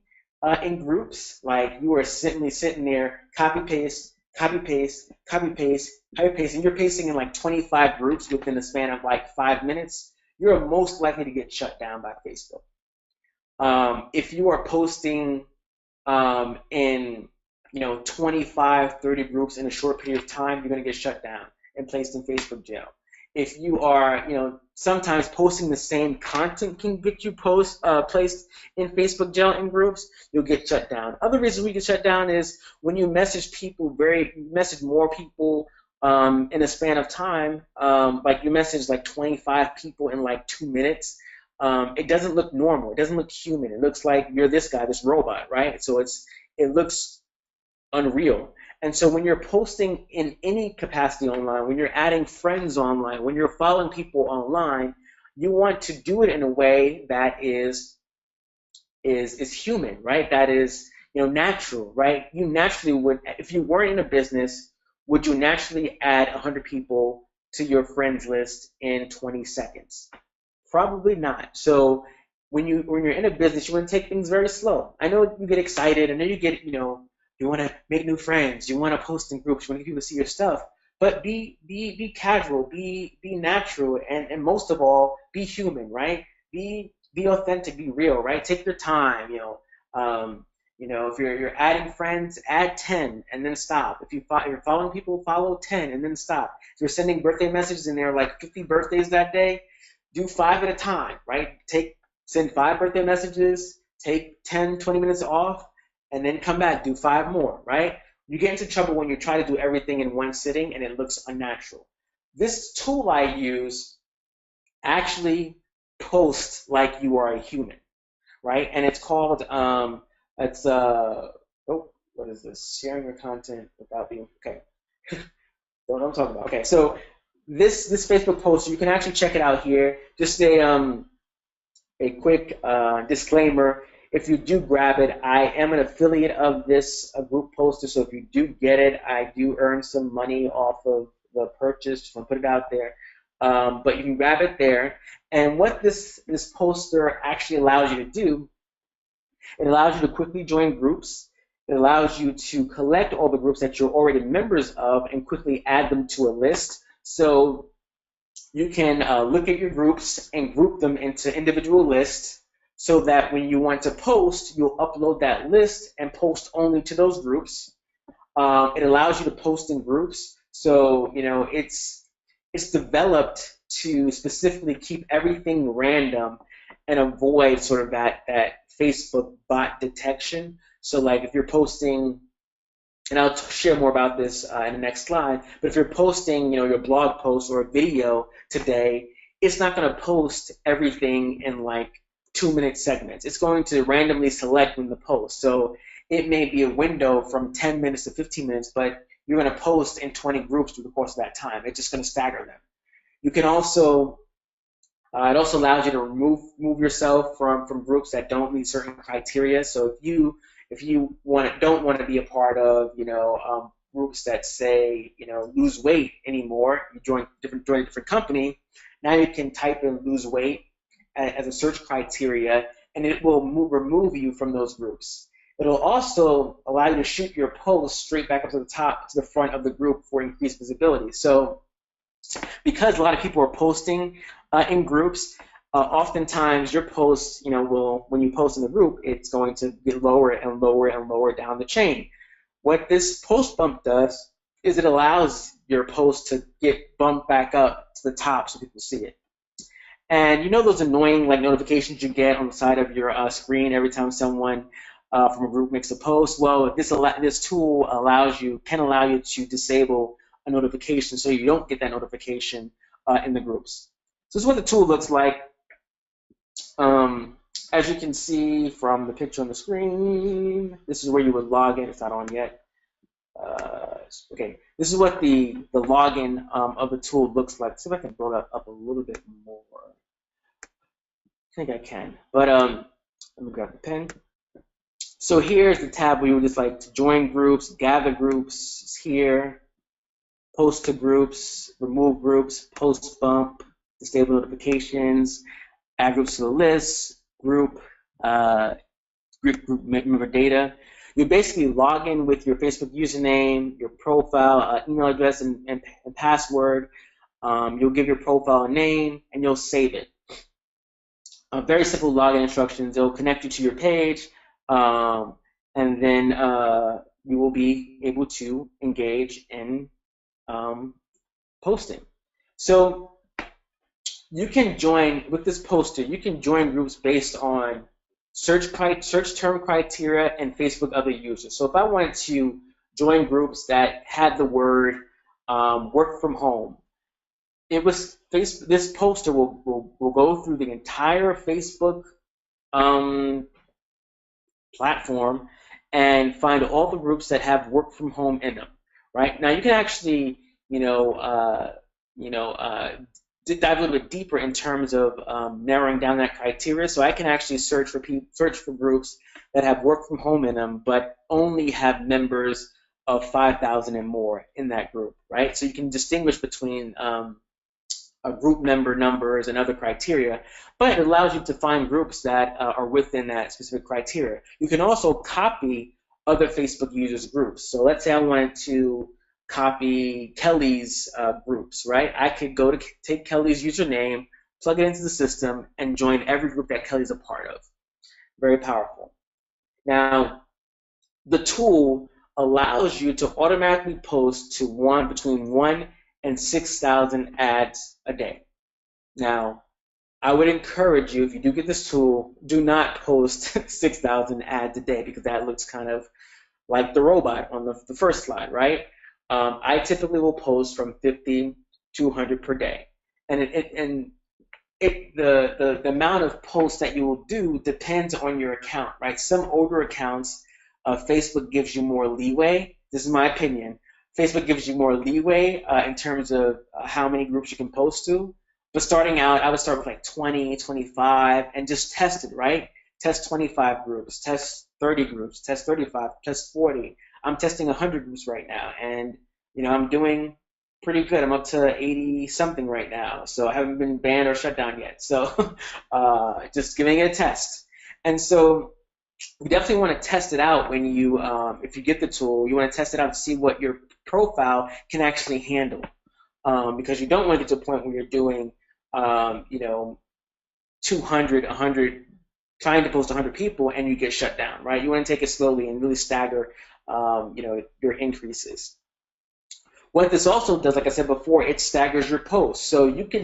Speaker 1: in groups, like you are sitting there, copy paste, and you're pasting in like 25 groups within a span of like 5 minutes, you're most likely to get shut down by Facebook. If you are posting in 25, 30 groups in a short period of time, you're going to get shut down and placed in Facebook jail. If you are, sometimes posting the same content can get you placed in Facebook jail in groups, you'll get shut down. Other reasons we get shut down is when you message more people in a span of time, like you message like 25 people in like 2 minutes. It doesn't look normal. It doesn't look human. It looks like you're this guy, this robot, right? So it looks unreal. And so when you're posting in any capacity online, when you're adding friends online, when you're following people online, you want to do it in a way that is human, right? That is natural, right? You naturally would, if you weren't in a business, would you naturally add 100 people to your friends list in 20 seconds? Probably not. So when you're in a business, you want to take things very slow. I know you get excited, and then you get, you want to make new friends, you want to post in groups, you want to get people to see your stuff. But be casual, be natural, and most of all, be human, right? Be authentic, be real, right? Take your time, If you're adding friends, add 10 and then stop. If you're following people, follow 10 and then stop. If you're sending birthday messages and there are like 50 birthdays that day, do 5 at a time, right? Send 5 birthday messages, take 10, 20 minutes off, and then come back, do 5 more, right? You get into trouble when you try to do everything in one sitting and it looks unnatural. This tool I use actually posts like you are a human, right? And it's called it's what is this? Sharing your content without being okay. What I'm talking about. Okay, so this Facebook post, you can actually check it out here. Just a quick disclaimer. If you do grab it, I am an affiliate of this group poster, so if you do get it, I do earn some money off of the purchase. Just want to put it out there. But you can grab it there. And what this poster actually allows you to do, it allows you to quickly join groups. It allows you to collect all the groups that you're already members of and quickly add them to a list. So you can look at your groups and group them into individual lists so that when you want to post, you'll upload that list and post only to those groups. It allows you to post in groups. So, it's developed to specifically keep everything random and avoid sort of that Facebook bot detection. So like if you're posting, and I'll share more about this in the next slide, but if you're posting, your blog post or a video today, it's not going to post everything in like 2-minute segments. It's going to randomly select when the post. So it may be a window from 10 minutes to 15 minutes, but you're going to post in 20 groups through the course of that time. It's just going to stagger them. You can also, it also allows you to remove yourself from groups that don't meet certain criteria. So if you don't want to be a part of, groups that say, lose weight anymore, you join a different company, now you can type in lose weight as a search criteria, and it will remove you from those groups. It'll also allow you to shoot your post straight back up to the top, to the front of the group for increased visibility. So because a lot of people are posting in groups, oftentimes your posts, when you post in the group, it's going to get lower and lower and lower down the chain. What this post bump does is it allows your post to get bumped back up to the top so people see it. And those annoying notifications you get on the side of your screen every time someone from a group makes a post? Well, this tool can allow you to disable a notification so you don't get that notification in the groups. So this is what the tool looks like. As you can see from the picture on the screen, this is where you would log in. It's not on yet. Okay, this is what the login of the tool looks like. See if I can build that up a little bit more. I think I can, but let me grab the pen. So here's the tab where you would just like to join groups, gather groups. It's here. Post to groups, remove groups, post bump, disable notifications, add groups to the list, group member data. You basically log in with your Facebook username, your profile, email address, and password. You'll give your profile a name, and you'll save it. Very simple login instructions. It'll connect you to your page, and then you will be able to engage in posting. So you can join with this poster. You can join groups based on search term criteria and Facebook other users. So if I wanted to join groups that had the word work from home, this poster will go through the entire Facebook platform and find all the groups that have work from home in them. Right now, you can actually dive a little bit deeper in terms of narrowing down that criteria. So I can actually search for groups that have work from home in them, but only have members of 5,000 and more in that group, right? So you can distinguish between group member numbers and other criteria, but it allows you to find groups that are within that specific criteria. You can also copy other Facebook users' groups. So let's say I wanted to copy Kelly's groups, right? I could take Kelly's username, plug it into the system, and join every group that Kelly's a part of. Very powerful. Now, the tool allows you to automatically post to between 1 and 6,000 ads a day. Now, I would encourage you, if you do get this tool, do not post 6,000 ads a day, because that looks kind of like the robot on the first slide, right? I typically will post from 50 to 100 per day. And the amount of posts that you will do depends on your account, right? Some older accounts, Facebook gives you more leeway. This is my opinion. Facebook gives you more leeway in terms of how many groups you can post to. But starting out, I would start with like 20, 25, and just test it, right? Test 25 groups, test 30 groups, test 35, test 40. I'm testing 100 groups right now, and I'm doing pretty good. I'm up to 80 something right now, so I haven't been banned or shut down yet. So just giving it a test. And so you definitely want to test it out when if you get the tool, you want to test it out to see what your profile can actually handle, because you don't want to get to a point where you're doing 200, 100, trying to post 100 people and you get shut down, right? You want to take it slowly and really stagger, your increases. What this also does, like I said before, it staggers your posts. So you can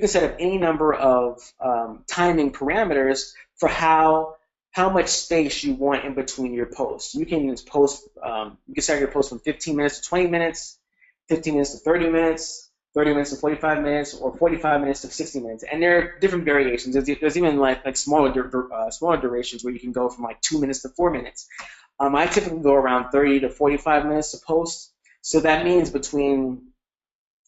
Speaker 1: set up any number of timing parameters for how much space you want in between your posts. You can start your post from 15 minutes to 20 minutes, 15 minutes to 30 minutes, 30 minutes to 45 minutes, or 45 minutes to 60 minutes. And there are different variations. There's even like smaller durations where you can go from like 2 minutes to 4 minutes. I typically go around 30 to 45 minutes to post. So that means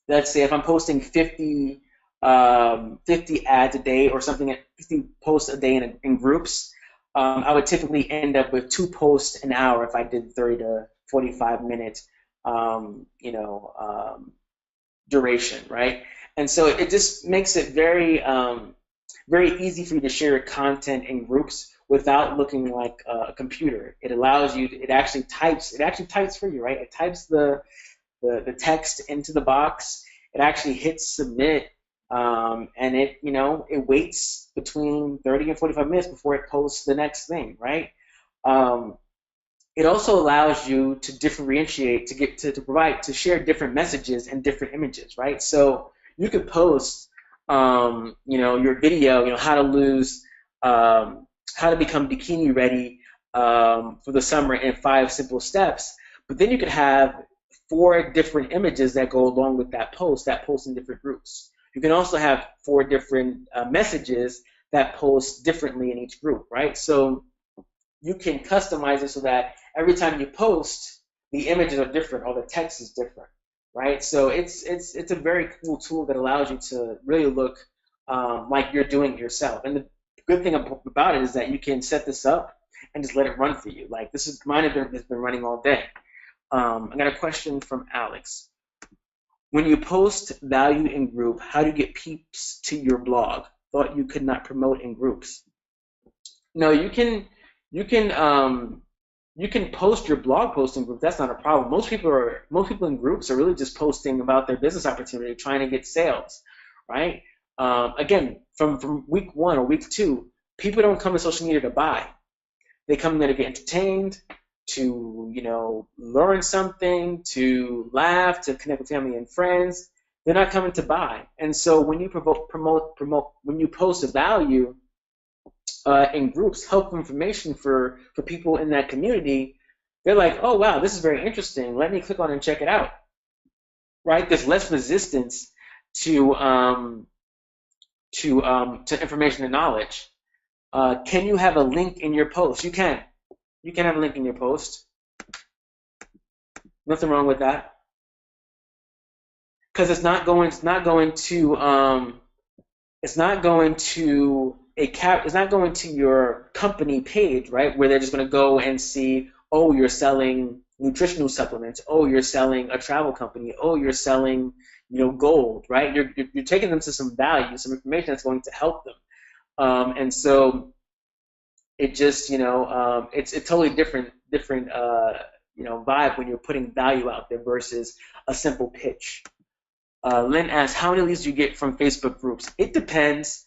Speaker 1: let's say if I'm posting 50 ads a day or something, 50 posts a day in groups, I would typically end up with 2 posts an hour if I did 30 to 45 minutes, duration, right? And so it just makes it very, very easy for you to share your content in groups without looking like a computer. It allows you. It actually types for you, right? It types the text into the box. It actually hits submit, and it waits between 30 and 45 minutes before it posts the next thing, right? It also allows you to differentiate, to share different messages and different images, right? So you could post, your video, how to become bikini ready for the summer in 5 simple steps. But then you could have 4 different images that go along with that post in different groups. You can also have 4 different messages that post differently in each group, right? So you can customize it so that every time you post, the images are different or the text is different, right? So it's a very cool tool that allows you to really look like you're doing it yourself. And the good thing about it is that you can set this up and just let it run for you. Like mine has been running all day. I got a question from Alex. When you post value in group, how do you get peeps to your blog? Thought you could not promote in groups. No, you can post your blog post in group. That's not a problem. Most people in groups are really just posting about their business opportunity, trying to get sales, right? Again, from week 1 or week 2, people don't come to social media to buy. They come there to get entertained, to learn something, to laugh, to connect with family and friends. They're not coming to buy. And so when you when you post a value in groups, helpful information for people in that community, they're like, oh wow, this is very interesting. Let me click on it and check it out. Right? There's less resistance to information and knowledge. Can you have a link in your post? You can. You can have a link in your post. Nothing wrong with that. Because it's not going to your company page, right? Where they're just going to go and see, oh, you're selling nutritional supplements. Oh, you're selling a travel company. Oh, you're selling, gold, right? You're taking them to some value, some information that's going to help them. And so it just, it's a totally different vibe when you're putting value out there versus a simple pitch. Lynn asks, how many leads do you get from Facebook groups? It depends.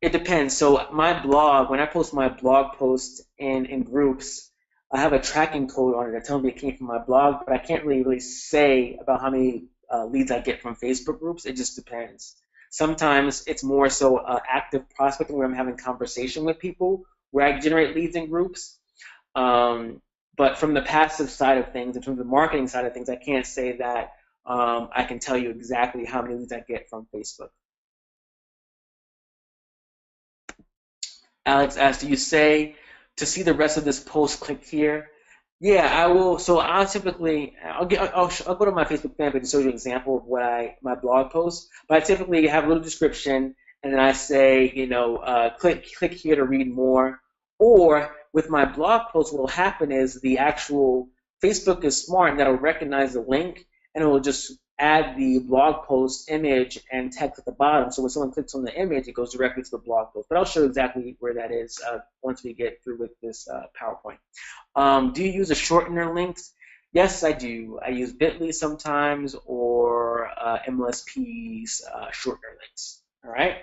Speaker 1: It depends. So my blog, when I post my blog post in groups, I have a tracking code on it that tells me it came from my blog, but I can't really say about how many leads I get from Facebook groups. It just depends. Sometimes it's more so active prospecting where I'm having conversation with people where I generate leads in groups. But from the passive side of things, in terms of the marketing side of things, I can't say that I can tell you exactly how many leads I get from Facebook. Alex asked, do you say to see the rest of this post, click here? Yeah, I will. So I'll typically, I'll go to my Facebook fan page and show you an example of what my blog post. But I typically have a little description, and then I say, click here to read more. Or with my blog post, what will happen is the actual Facebook is smart and that'll recognize the link, and it will just add the blog post image and text at the bottom. So when someone clicks on the image, it goes directly to the blog post. But I'll show you exactly where that is once we get through with this PowerPoint. Do you use a shortener links? Yes, I do. I use Bitly sometimes or MLSP's shortener links. All right.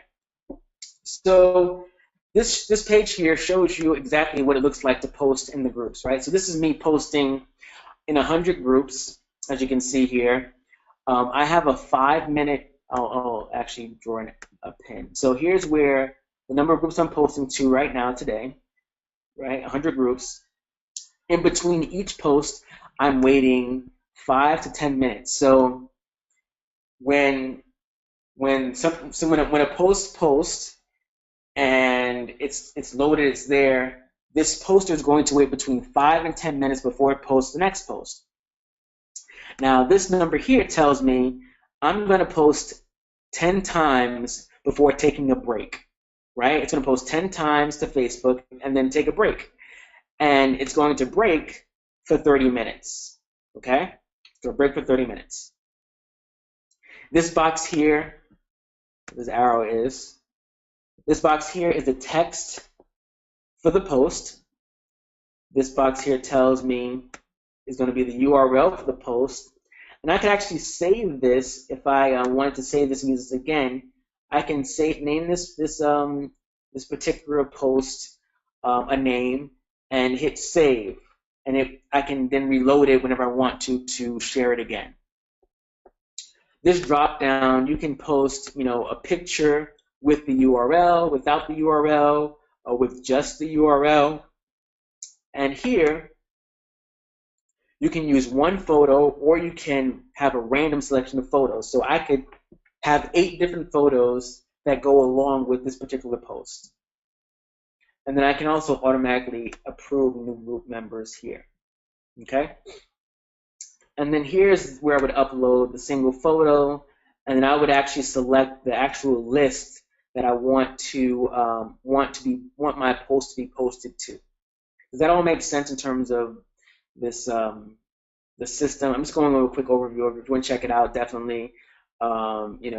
Speaker 1: So this page here shows you exactly what it looks like to post in the groups, right? So this is me posting in 100 groups, as you can see here. I have a 5-minute. I'll actually draw a pin. So here's where the number of groups I'm posting to right now today, right? 100 groups. In between each post, I'm waiting 5 to 10 minutes. So when a post posts and it's loaded, it's there, this poster is going to wait between 5 and 10 minutes before it posts the next post. Now this number here tells me I'm going to post 10 times before taking a break, right? It's going to post 10 times to Facebook and then take a break. And it's going to break for 30 minutes, okay? So break for 30 minutes. This box here, this arrow is, this box here is the text for the post. This box here tells me is going to be the URL for the post. And I can actually save this if I wanted to save this and use this again. I can name this particular post a name and hit save, and I can then reload it whenever I want to share it again. This drop down, you can post a picture with the URL, without the URL, or with just the URL. And here you can use one photo, or you can have a random selection of photos. So I could have 8 different photos that go along with this particular post. And then I can also automatically approve new group members here, okay? And then here's where I would upload the single photo, and then I would actually select the actual list that I want my post to be posted to. Does that all make sense in terms of this the system? I'm just going over a quick overview of it. If you want to check it out, definitely go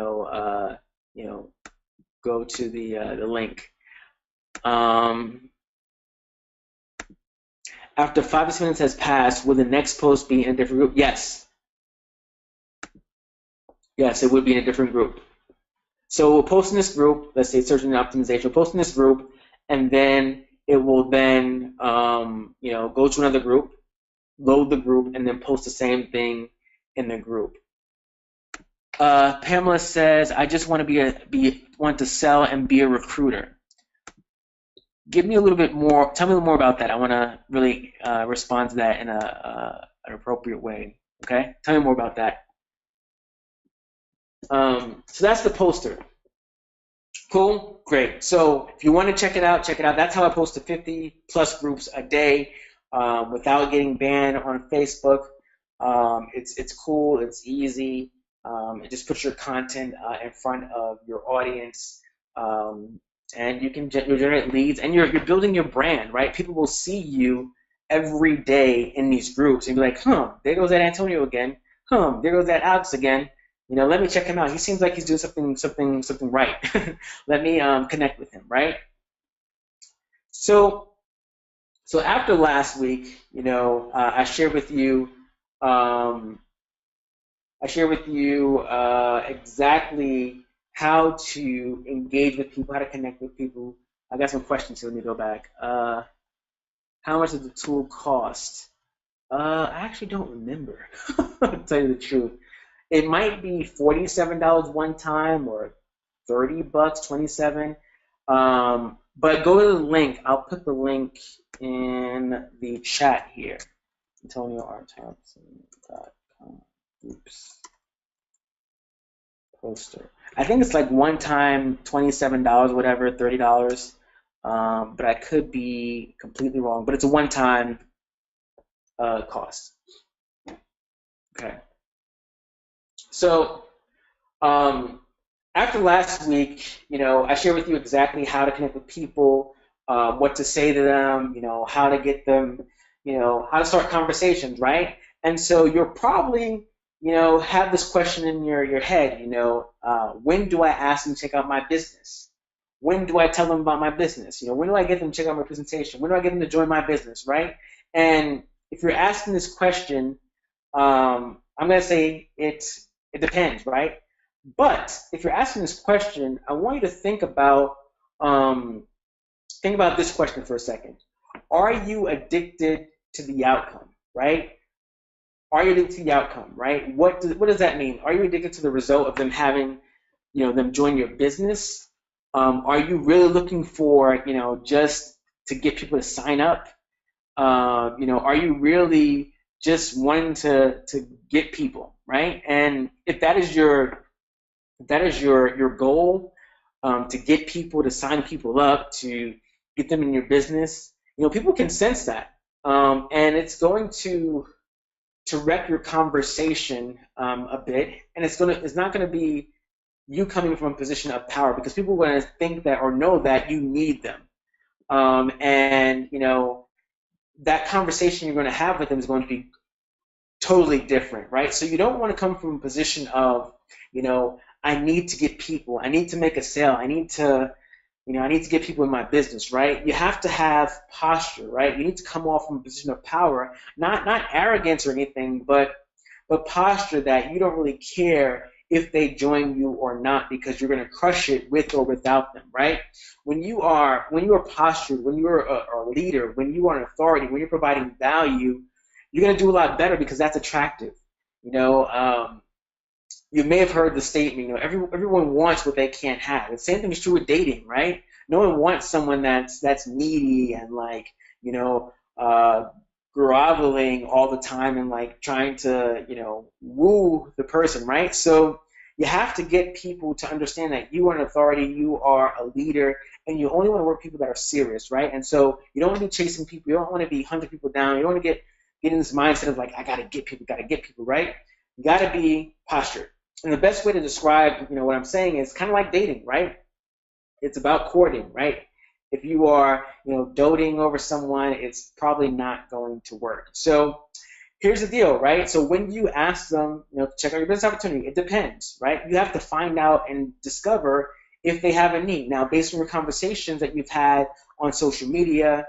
Speaker 1: to the link. After 5 to 6 minutes has passed, will the next post be in a different group? Yes. Yes, it would be in a different group. So we'll post in this group, let's say search engine optimization, we'll post in this group, and then it will then go to another group, load the group, and then post the same thing in the group. Pamela says, I just want to want to sell and be a recruiter. Give me a little bit more, tell me a little more about that. I want to really respond to that in an appropriate way, okay? Tell me more about that. So that's the poster. Cool, great. So if you want to check it out, check it out. That's how I post to 50 plus groups a day without getting banned on Facebook. It's cool, it's easy. It just puts your content in front of your audience. And you can generate leads, and you're building your brand, right? People will see you every day in these groups and be like, there goes that Antonio again. There goes that Alex again. Let me check him out. He seems like he's doing something right. Let me connect with him, right? So after last week, I shared with you exactly how to engage with people, how to connect with people. I got some questions here. Let me go back. How much does the tool cost? I actually don't remember, to tell you the truth. It might be $47 one time or 30 bucks, 27. But go to the link. I'll put the link in the chat here. AntonioRThompson.com. Oops. Poster. I think it's like one time $27, whatever, $30. But I could be completely wrong. But it's a one-time cost. Okay. So after last week, I shared with you exactly how to connect with people, what to say to them, how to get them, how to start conversations, right? And so you're probably, have this question in your head, when do I ask them to check out my business? When do I tell them about my business? When do I get them to check out my presentation? When do I get them to join my business, right? And if you're asking this question, I'm going to say it depends, right? But if you're asking this question, I want you to think about this question for a second. Are you addicted to the outcome, right? Are you addicted to the outcome, right? What does that mean? Are you addicted to the result of them having, them join your business? Are you really looking for, just to get people to sign up? Are you really just wanting to get people, right? And if that is your goal, to get people, to sign people up, to get them in your business, people can sense that, and it's going to wreck your conversation a bit, and it's not going to be you coming from a position of power, because people are going to think that or know that you need them, and that conversation you're going to have with them is going to be totally different, right? So you don't want to come from a position of, I need to get people, I need to make a sale, I need to get people in my business, right? You have to have posture, right? You need to come off from a position of power, not arrogance or anything, but posture that you don't really care if they join you or not, because you're going to crush it with or without them, right? When you are postured, when you're a leader, when you are an authority, when you're providing value, you're going to do a lot better, because that's attractive. You may have heard the statement, everyone wants what they can't have. The same thing is true with dating, right? No one wants someone that's needy and groveling all the time and trying to, woo the person, right? So you have to get people to understand that you are an authority, you are a leader, and you only want to work with people that are serious, right? And so you don't want to be chasing people, you don't want to be hunting people down, you don't want to get in this mindset of I gotta get people, right? You gotta be postured. And the best way to describe, what I'm saying is kind of like dating, right? It's about courting, right? If you are, doting over someone, it's probably not going to work. So here's the deal, right? So when you ask them, to check out your business opportunity, it depends, right? You have to find out and discover if they have a need. Now, based on your conversations that you've had on social media,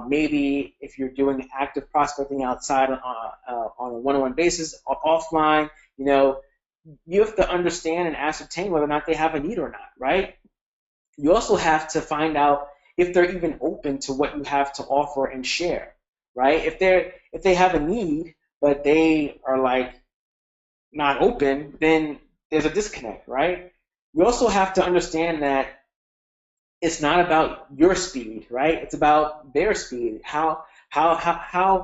Speaker 1: maybe if you're doing active prospecting outside on a one-on-one basis, offline, you have to understand and ascertain whether or not they have a need or not, right? You also have to find out if they're even open to what you have to offer and share, right? If they have a need but they are not open, then there's a disconnect, right? You also have to understand that it's not about your speed, right? It's about their speed. How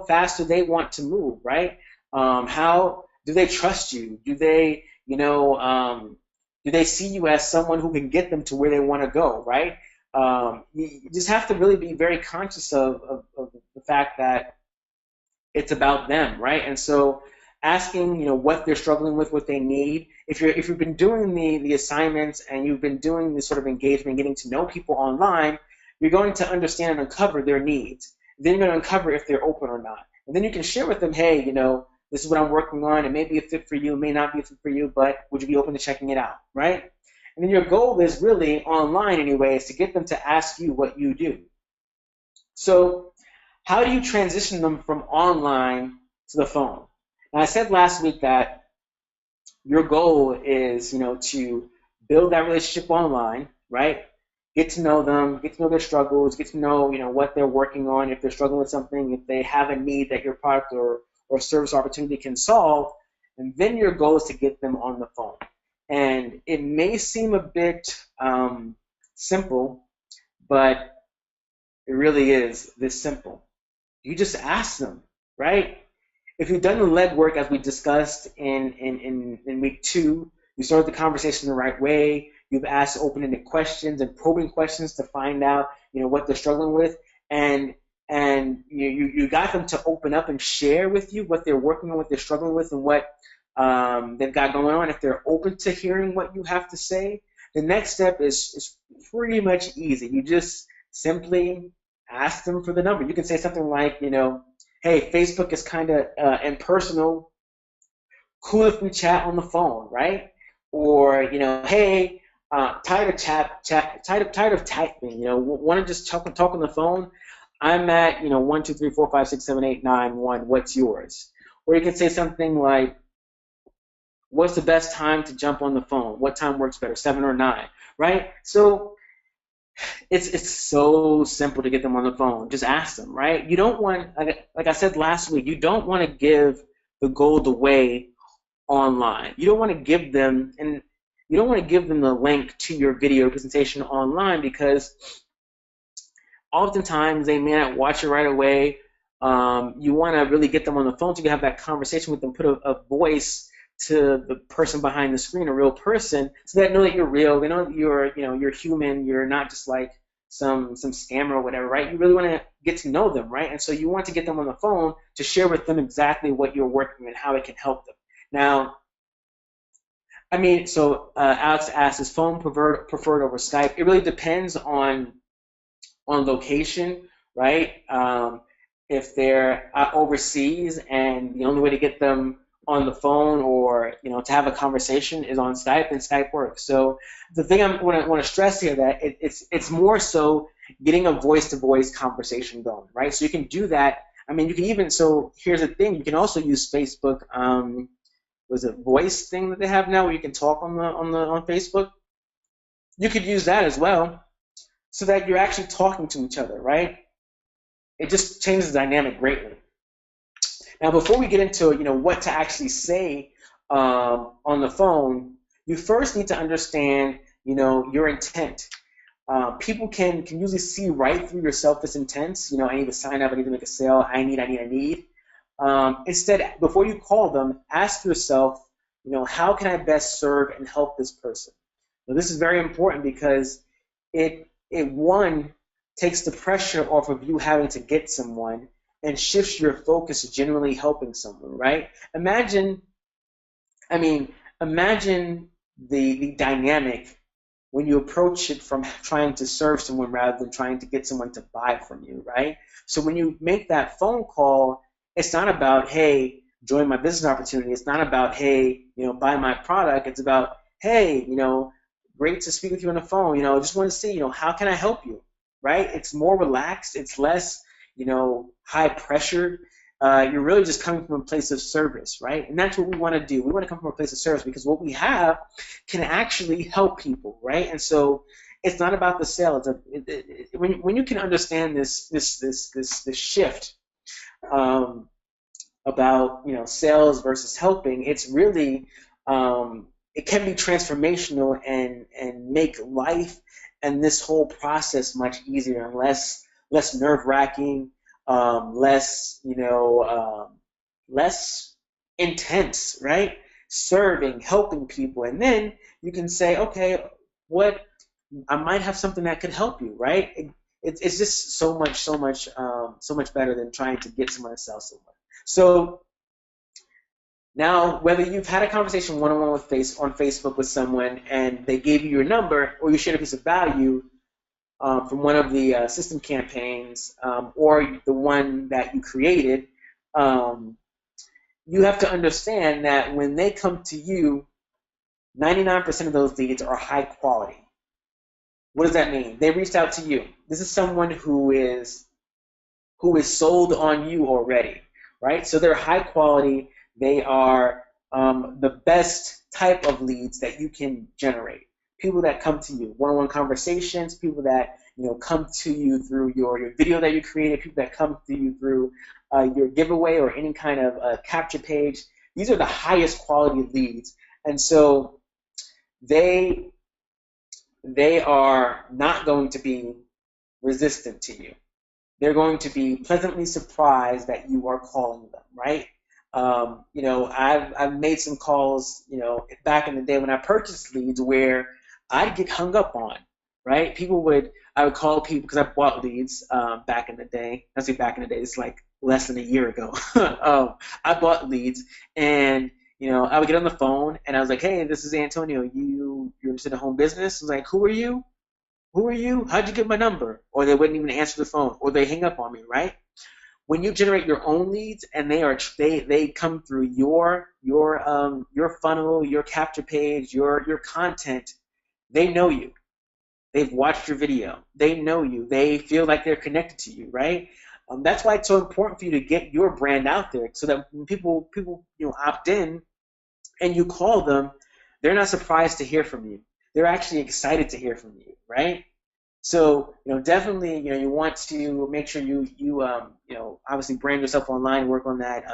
Speaker 1: fast do they want to move, right? How do they trust you? Do they, do they see you as someone who can get them to where they want to go, right? You just have to really be very conscious of the fact that it's about them, right? And so asking, what they're struggling with, what they need. If you've been doing the assignments and you've been doing this sort of engagement, getting to know people online, you're going to understand and uncover their needs. Then you're going to uncover if they're open or not. And then you can share with them, hey, this is what I'm working on. It may be a fit for you, it may not be a fit for you, but would you be open to checking it out, right? And then your goal is really online anyway, is to get them to ask you what you do. So how do you transition them from online to the phone? Now, I said last week that your goal is, to build that relationship online, right? Get to know them, get to know their struggles, get to know, what they're working on, if they're struggling with something, if they have a need that your product or service opportunity can solve, and then your goal is to get them on the phone. And it may seem a bit simple, but it really is this simple. You just ask them, right? If you've done the legwork as we discussed in week 2, you started the conversation the right way. You've asked open-ended questions and probing questions to find out, what they're struggling with, and you got them to open up and share with you what they're working on, what they're struggling with, and what they've got going on. If they're open to hearing what you have to say, the next step is pretty much easy. You just simply ask them for the number. You can say something like, hey, Facebook is kind of impersonal. Cool if we chat on the phone, right? Or, hey, tired of typing. Want to just talk on the phone? I'm at 1, 2, 3, 4, 5, 6, 7, 8, 9, 1. What's yours? Or you can say something like, what's the best time to jump on the phone? What time works better, 7 or 9? Right? So it's so simple to get them on the phone. Just ask them, right? You don't want, like I said last week, you don't want to give the gold away online. You don't want to give them, and you don't want to give them the link to your video presentation online, because oftentimes they may not watch it right away. You want to really get them on the phone so you can have that conversation with them, put a voice to the person behind the screen, a real person, so they know that you're real. They know that you're human. You're not just like some scammer or whatever, right? You really want to get to know them, right? And so you want to get them on the phone to share with them exactly what you're working and how it can help them. Now, Alex asked, is phone preferred over Skype? It really depends on location, right? If they're overseas and the only way to get them on the phone or to have a conversation is on Skype, and Skype works. So the thing I want to stress here that it's more so getting a voice-to-voice conversation going, right? So you can do that. You can even, so here's the thing, you can also use Facebook. Was it voice thing that they have now where you can talk on Facebook? You could use that as well, so that you're actually talking to each other, right? It just changes the dynamic greatly. Now, before we get into what to actually say on the phone, you first need to understand your intent. People can usually see right through your selfish intents. I need to sign up, I need to make a sale, I need. Instead, before you call them, ask yourself, how can I best serve and help this person? Now, this is very important because it takes the pressure off of you having to get someone and shifts your focus to genuinely helping someone, right? Imagine the dynamic when you approach it from trying to serve someone rather than trying to get someone to buy from you, right? So when you make that phone call, it's not about, hey, join my business opportunity. It's not about, hey, buy my product. It's about, hey, great to speak with you on the phone. Just want to see, how can I help you, right? It's more relaxed. It's less, high pressured. You're really just coming from a place of service, right? And that's what we want to do. We want to come from a place of service because what we have can actually help people, right? And so it's not about the sale. When you can understand this shift about sales versus helping, it's really it can be transformational and make life and this whole process much easier and less nerve-wracking, less intense, right? Serving, helping people, and then you can say, okay, what I might have something that could help you, right? It's just so much better than trying to get someone to sell someone. So now, whether you've had a conversation one-on-one on Facebook with someone and they gave you your number, or you shared a piece of value from one of the system campaigns or the one that you created, you have to understand that when they come to you, 99% of those leads are high quality. What does that mean? They reached out to you. This is someone who is sold on you already, right? So they're high quality. They are the best type of leads that you can generate. people that come to you, one-on-one conversations, people that come to you through your video that you created, people that come to you through your giveaway or any kind of capture page. These are the highest quality leads, and so they are not going to be resistant to you. They're going to be pleasantly surprised that you are calling them, right? I've made some calls, back in the day when I purchased leads where I'd get hung up on, right? I would call people because I bought leads back in the day. I say back in the day, it's like less than a year ago. I bought leads, and I would get on the phone and I was like, hey, this is Antonio. You're interested in home business? I was like, who are you? Who are you? How'd you get my number? Or they wouldn't even answer the phone, or they hang up on me, right? When you generate your own leads and they come through your funnel, your capture page, your content, they know you. They've watched your video. They know you. They feel like they're connected to you, right? That's why it's so important for you to get your brand out there, so that when people opt in and you call them, they're not surprised to hear from you. They're actually excited to hear from you, right? So, definitely, you want to make sure you obviously brand yourself online, work on that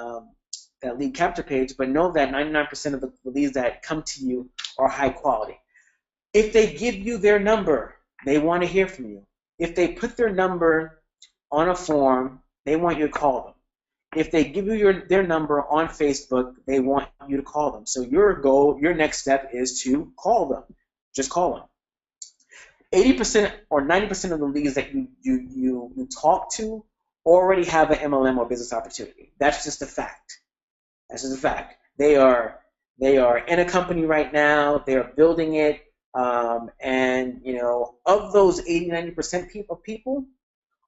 Speaker 1: lead capture page, but know that 99% of the leads that come to you are high quality. If they give you their number, they want to hear from you. If they put their number on a form, they want you to call them. If they give you their number on Facebook, they want you to call them. So your next step is to call them. Just call them. 80% or 90% of the leads that you talk to already have an MLM or business opportunity. That's just a fact. That's just a fact. They are in a company right now. They are building it. And of those 80-90% of people,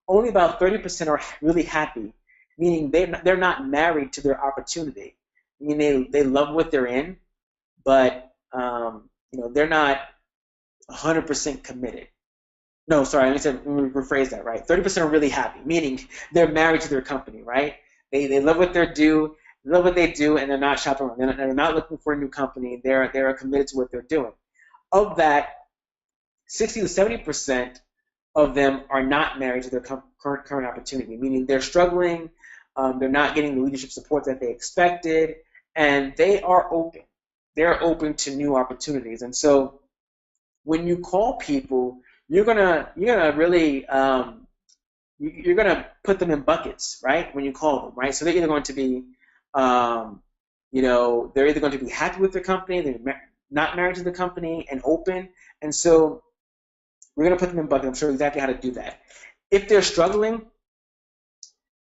Speaker 1: only about 30% are really happy, meaning they're not married to their opportunity. I mean, they love what they're in, but they're not 100% committed. No, sorry, let me rephrase that, right? 30% are really happy, meaning they're married to their company, right? They love what they do, and they're not shopping around. They're not looking for a new company. They're committed to what they're doing. Of that, 60 to 70% of them are not married to their current opportunity, meaning they're struggling, they're not getting the leadership support that they expected, and they are open. They're open to new opportunities. And so when you call people, you're gonna really you're gonna put them in buckets, right? When you call them, right? So they're either going to be they're either going to be happy with their company, they're not married to the company, and open. And so we're going to put them in buckets. I'm sure exactly how to do that. If they're struggling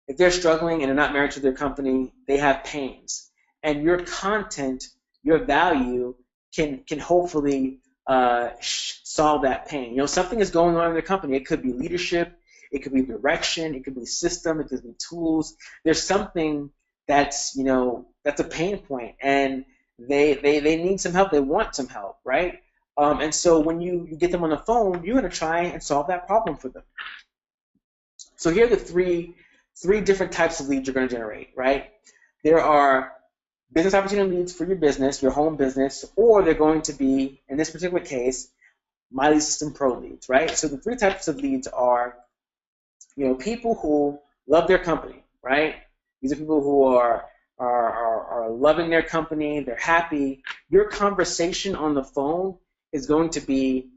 Speaker 1: and they're not married to their company, they have pains. And your content, your value can hopefully solve that pain. Something is going on in their company. It could be leadership, it could be direction, it could be system, it could be tools. There's something that's a pain point, and they need some help. They want some help, right? And so when you get them on the phone, you're going to try and solve that problem for them. So here are the three different types of leads you're going to generate, right? There are business opportunity leads for your business, your home business, or they're going to be, in this particular case, My Lead System Pro leads, right? So the three types of leads are, people who love their company, right? These are people who are loving their company, they're happy. Your conversation on the phone is going to be,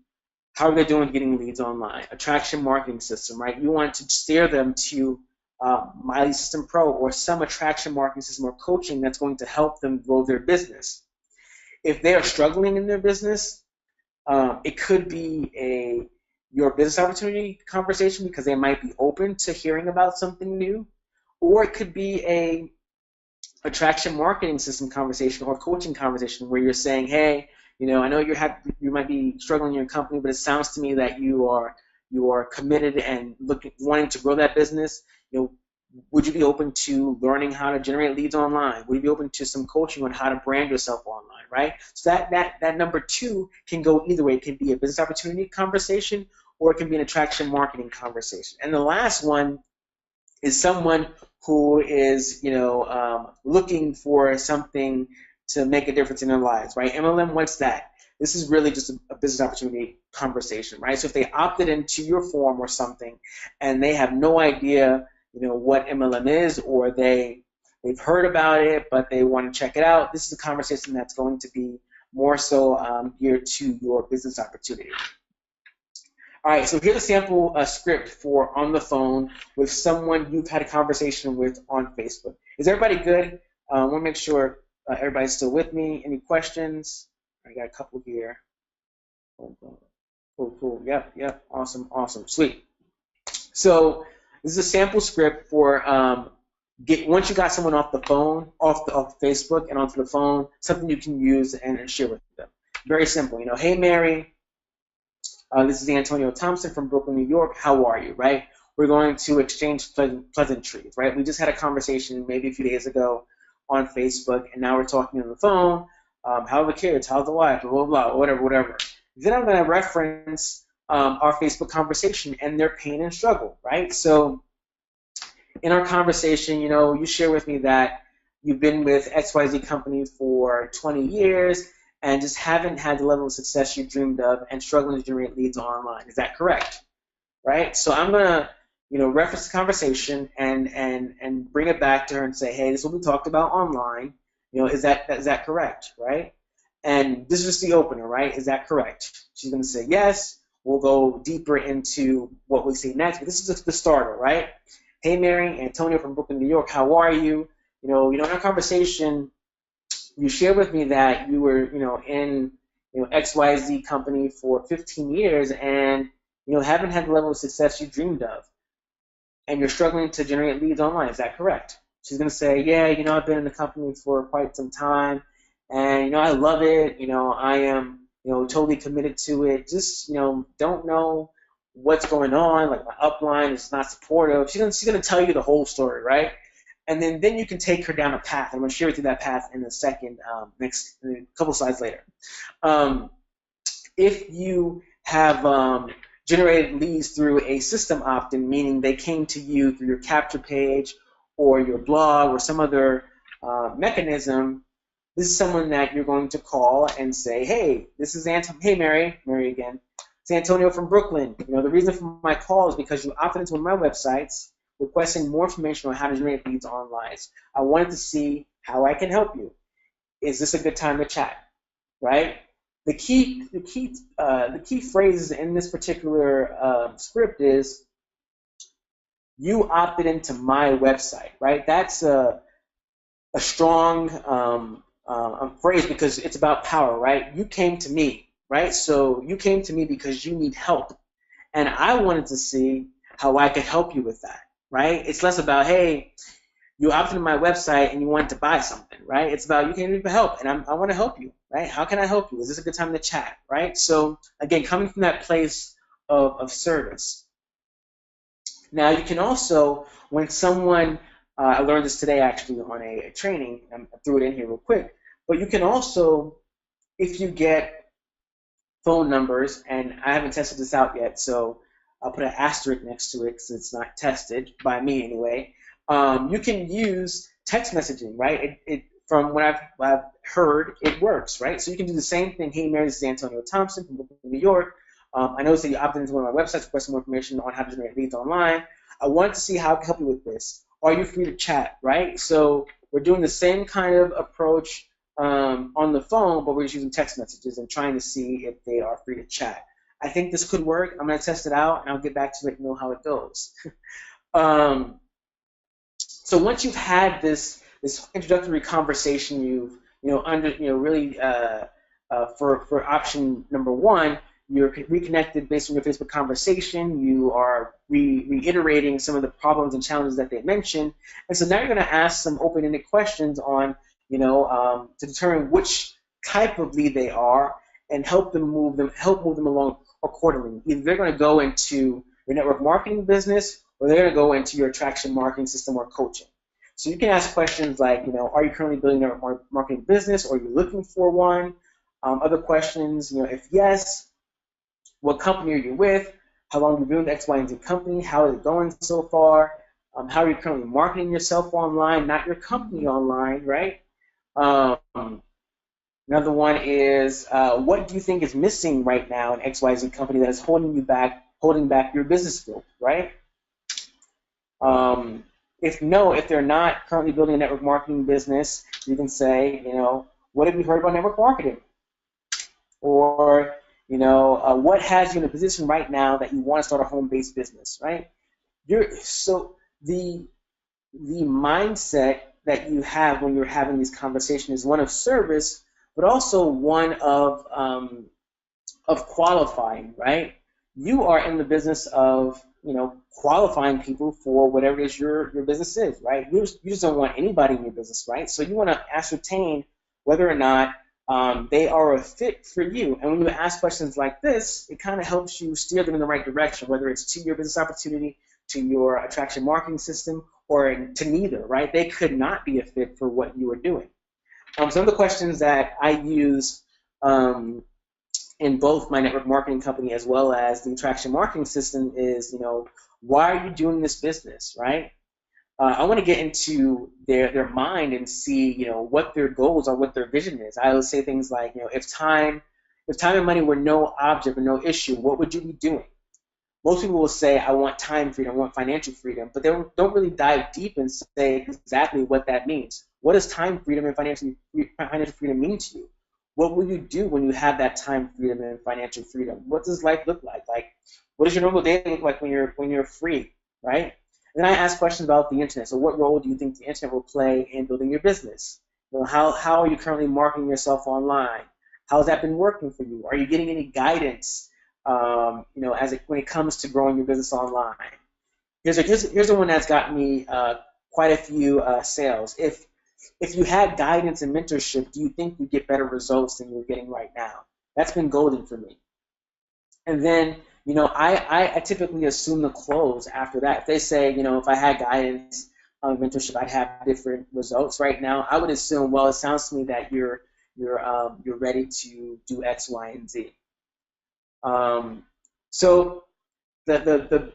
Speaker 1: how are they doing getting leads online? Attraction marketing system, right? You want to steer them to My Lead System Pro or some attraction marketing system or coaching that's going to help them grow their business. If they are struggling in their business, it could be your business opportunity conversation, because they might be open to hearing about something new, or it could be a attraction marketing system conversation or coaching conversation where you're saying, hey, I know you might be struggling in your company, but it sounds to me that you are committed and wanting to grow that business. Would you be open to learning how to generate leads online? Would you be open to some coaching on how to brand yourself online, right? So that number two can go either way. It can be a business opportunity conversation, or it can be an attraction marketing conversation. And the last one is someone who is looking for something to make a difference in their lives, right? MLM, what's that? This is really just a business opportunity conversation, right? So if they opted into your form or something and they have no idea, what MLM is, or they've heard about it, but they want to check it out, this is a conversation that's going to be more so geared to your business opportunity. All right, so here's a sample script for on the phone with someone you've had a conversation with on Facebook. Is everybody good? I want to make sure everybody's still with me. Any questions? I got a couple here. Cool. Yep. Awesome. Sweet. So this is a sample script for once you got someone off the phone, off Facebook and onto the phone, something you can use and share with them. Very simple. Hey Mary, this is Antonio Thompson from Brooklyn, New York. How are you? Right? We're going to exchange pleasantries. Right? We just had a conversation maybe a few days ago on Facebook, and now we're talking on the phone. How are the kids? How's the wife? Blah, blah, blah, whatever. Then I'm going to reference our Facebook conversation and their pain and struggle, right? So in our conversation, you share with me that you've been with XYZ company for 20 years and just haven't had the level of success you dreamed of and struggling to generate leads online. Is that correct? Right? So I'm going to reference the conversation and bring it back to her and say, hey, this is what we talked about online. Is that correct, right? And this is just the opener, right? Is that correct? She's going to say yes. We'll go deeper into what we see next. But this is just the starter, right? Hey, Mary, Antonio from Brooklyn, New York. How are you? In our conversation, you shared with me that you were, in XYZ company for 15 years and haven't had the level of success you dreamed of, and you're struggling to generate leads online. Is that correct? She's going to say, yeah, I've been in the company for quite some time, and, I love it. I am, totally committed to it. Just, don't know what's going on. Like, my upline is not supportive. She's going to tell you the whole story, right? And then you can take her down a path. I'm going to share with you that path in a second, a couple slides later. If you have generated leads through a system opt-in, meaning they came to you through your capture page or your blog or some other mechanism, this is someone that you're going to call and say, hey, this is Hey, Mary again. It's Antonio from Brooklyn. The reason for my call is because you opted into one of my websites requesting more information on how to generate leads online. I wanted to see how I can help you. Is this a good time to chat? Right? The key phrases in this particular script is you opted into my website, right? That's a strong phrase because it's about power, right? You came to me, right? So you came to me because you need help, and I wanted to see how I could help you with that, right? It's less about, hey, you opted into my website and you wanted to buy something, right? It's about you came to me for help, and I want to help you, right? How can I help you? Is this a good time to chat, right? So again, coming from that place of service. Now you can also, when someone, I learned this today actually on a training, I threw it in here real quick, but you can also, if you get phone numbers, and I haven't tested this out yet, so I'll put an asterisk next to it because it's not tested by me anyway. You can use text messaging, right? From what I've heard, it works, right? So you can do the same thing. Hey, Mary, this is Antonio Thompson from Brooklyn, New York. I noticed that you opted into one of my websites, requesting more information on how to generate leads online. I wanted to see how I can help you with this. Are you free to chat, right? So we're doing the same kind of approach on the phone, but we're just using text messages and trying to see if they are free to chat. I think this could work. I'm going to test it out, and I'll get back to let you know how it goes. So once you've had this introductory conversation, you've really for option number one, you're reconnected based on your Facebook conversation. You are reiterating some of the problems and challenges that they mentioned, and so now you're going to ask some open-ended questions on to determine which type of lead they are and help move them along accordingly. Either they're going to go into your network marketing business, or they're going to go into your attraction marketing system or coaching. So you can ask questions like, are you currently building a network marketing business, or are you looking for one? Other questions, if yes, what company are you with? How long have you been with X, Y, and Z company? How is it going so far? How are you currently marketing yourself online, not your company online, right? Another one is, what do you think is missing right now in XYZ company that is holding back your business growth, right? Um, if they're not currently building a network marketing business, you can say, what have you heard about network marketing? Or, what has you in a position right now that you want to start a home-based business, right? So the mindset that you have when you're having these conversations is one of service, but also one of qualifying, right? You are in the business of qualifying people for whatever it is your business is, right? You just don't want anybody in your business, right? So you want to ascertain whether or not they are a fit for you. And when you ask questions like this, it kind of helps you steer them in the right direction, whether it's to your business opportunity, to your attraction marketing system, or to neither, right? They could not be a fit for what you are doing. Some of the questions that I use in both my network marketing company as well as the attraction marketing system is, why are you doing this business, right? I want to get into their mind and see, what their goals are, what their vision is. I would say things like, if time and money were no object or no issue, what would you be doing? Most people will say, I want time freedom, I want financial freedom, but they don't really dive deep and say exactly what that means. What does time freedom and financial freedom mean to you? What will you do when you have that time freedom and financial freedom? What does life look like? Like, what does your normal day look like when you're free, right? And then I ask questions about the internet. So what role do you think the internet will play in building your business? How are you currently marketing yourself online? How has that been working for you? Are you getting any guidance, when it comes to growing your business online? Here's the one that's got me quite a few sales. If you had guidance and mentorship, do you think you get better results than you're getting right now? That's been golden for me. And then, I typically assume the close after that. If they say, if I had guidance, mentorship, I'd have different results right now. I would assume, well, it sounds to me that you're ready to do X, Y, and Z. So the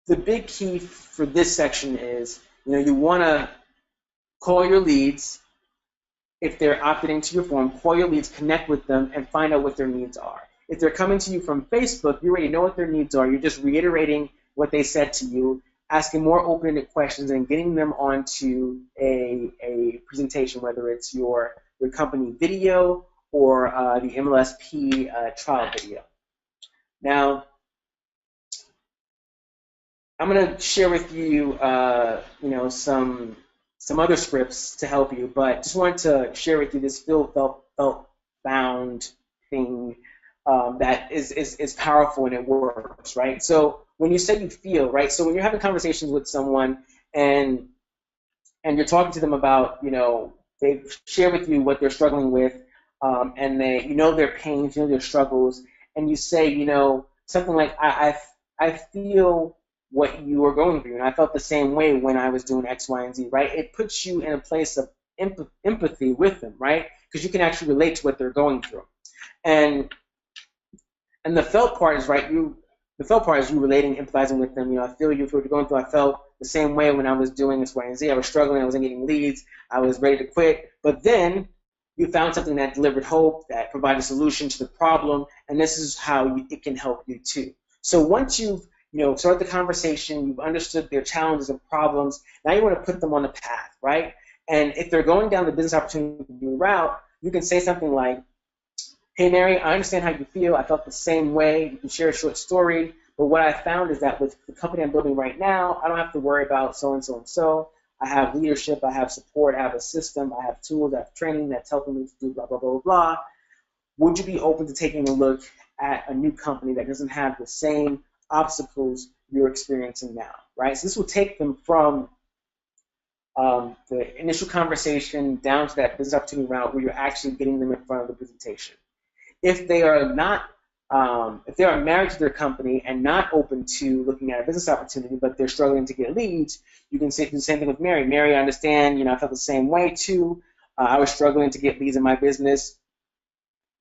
Speaker 1: big key for this section is, you want to call your leads. If they're opted into your form, call your leads, connect with them, and find out what their needs are. If they're coming to you from Facebook, you already know what their needs are. You're just reiterating what they said to you, asking more open-ended questions, and getting them onto a presentation, whether it's your company video or the MLSP trial video. Now, I'm going to share with you, some other scripts to help you, but just wanted to share with you this felt found thing that is powerful and it works, right? So when you say you feel, right? So when you're having conversations with someone and you're talking to them about, they share with you what they're struggling with, and their pains, their struggles, and you say, something like, I feel what you are going through, and I felt the same way when I was doing X, Y, and Z, right? It puts you in a place of empathy with them, right? Because you can actually relate to what they're going through, and the felt part is right. The felt part is you relating, empathizing with them. I feel you for what you're going through. I felt the same way when I was doing X, Y, and Z. I was struggling. I wasn't getting leads. I was ready to quit, but then you found something that delivered hope, that provided a solution to the problem, and this is how it can help you too. So once you've start the conversation, you've understood their challenges and problems, now you want to put them on the path, right? And if they're going down the business opportunity route, you can say something like, hey, Mary, I understand how you feel. I felt the same way. You can share a short story. But what I found is that with the company I'm building right now, I don't have to worry about so-and-so and so. I have leadership. I have support. I have a system. I have tools. I have training that's helping me to do blah, blah, blah, blah, blah. Would you be open to taking a look at a new company that doesn't have the same obstacles you're experiencing now, right? So this will take them from the initial conversation down to that business opportunity route where you're actually getting them in front of the presentation. If they are not, if they are married to their company and not open to looking at a business opportunity, but they're struggling to get leads, you can say the same thing with Mary. Mary, I understand, I felt the same way too. I was struggling to get leads in my business.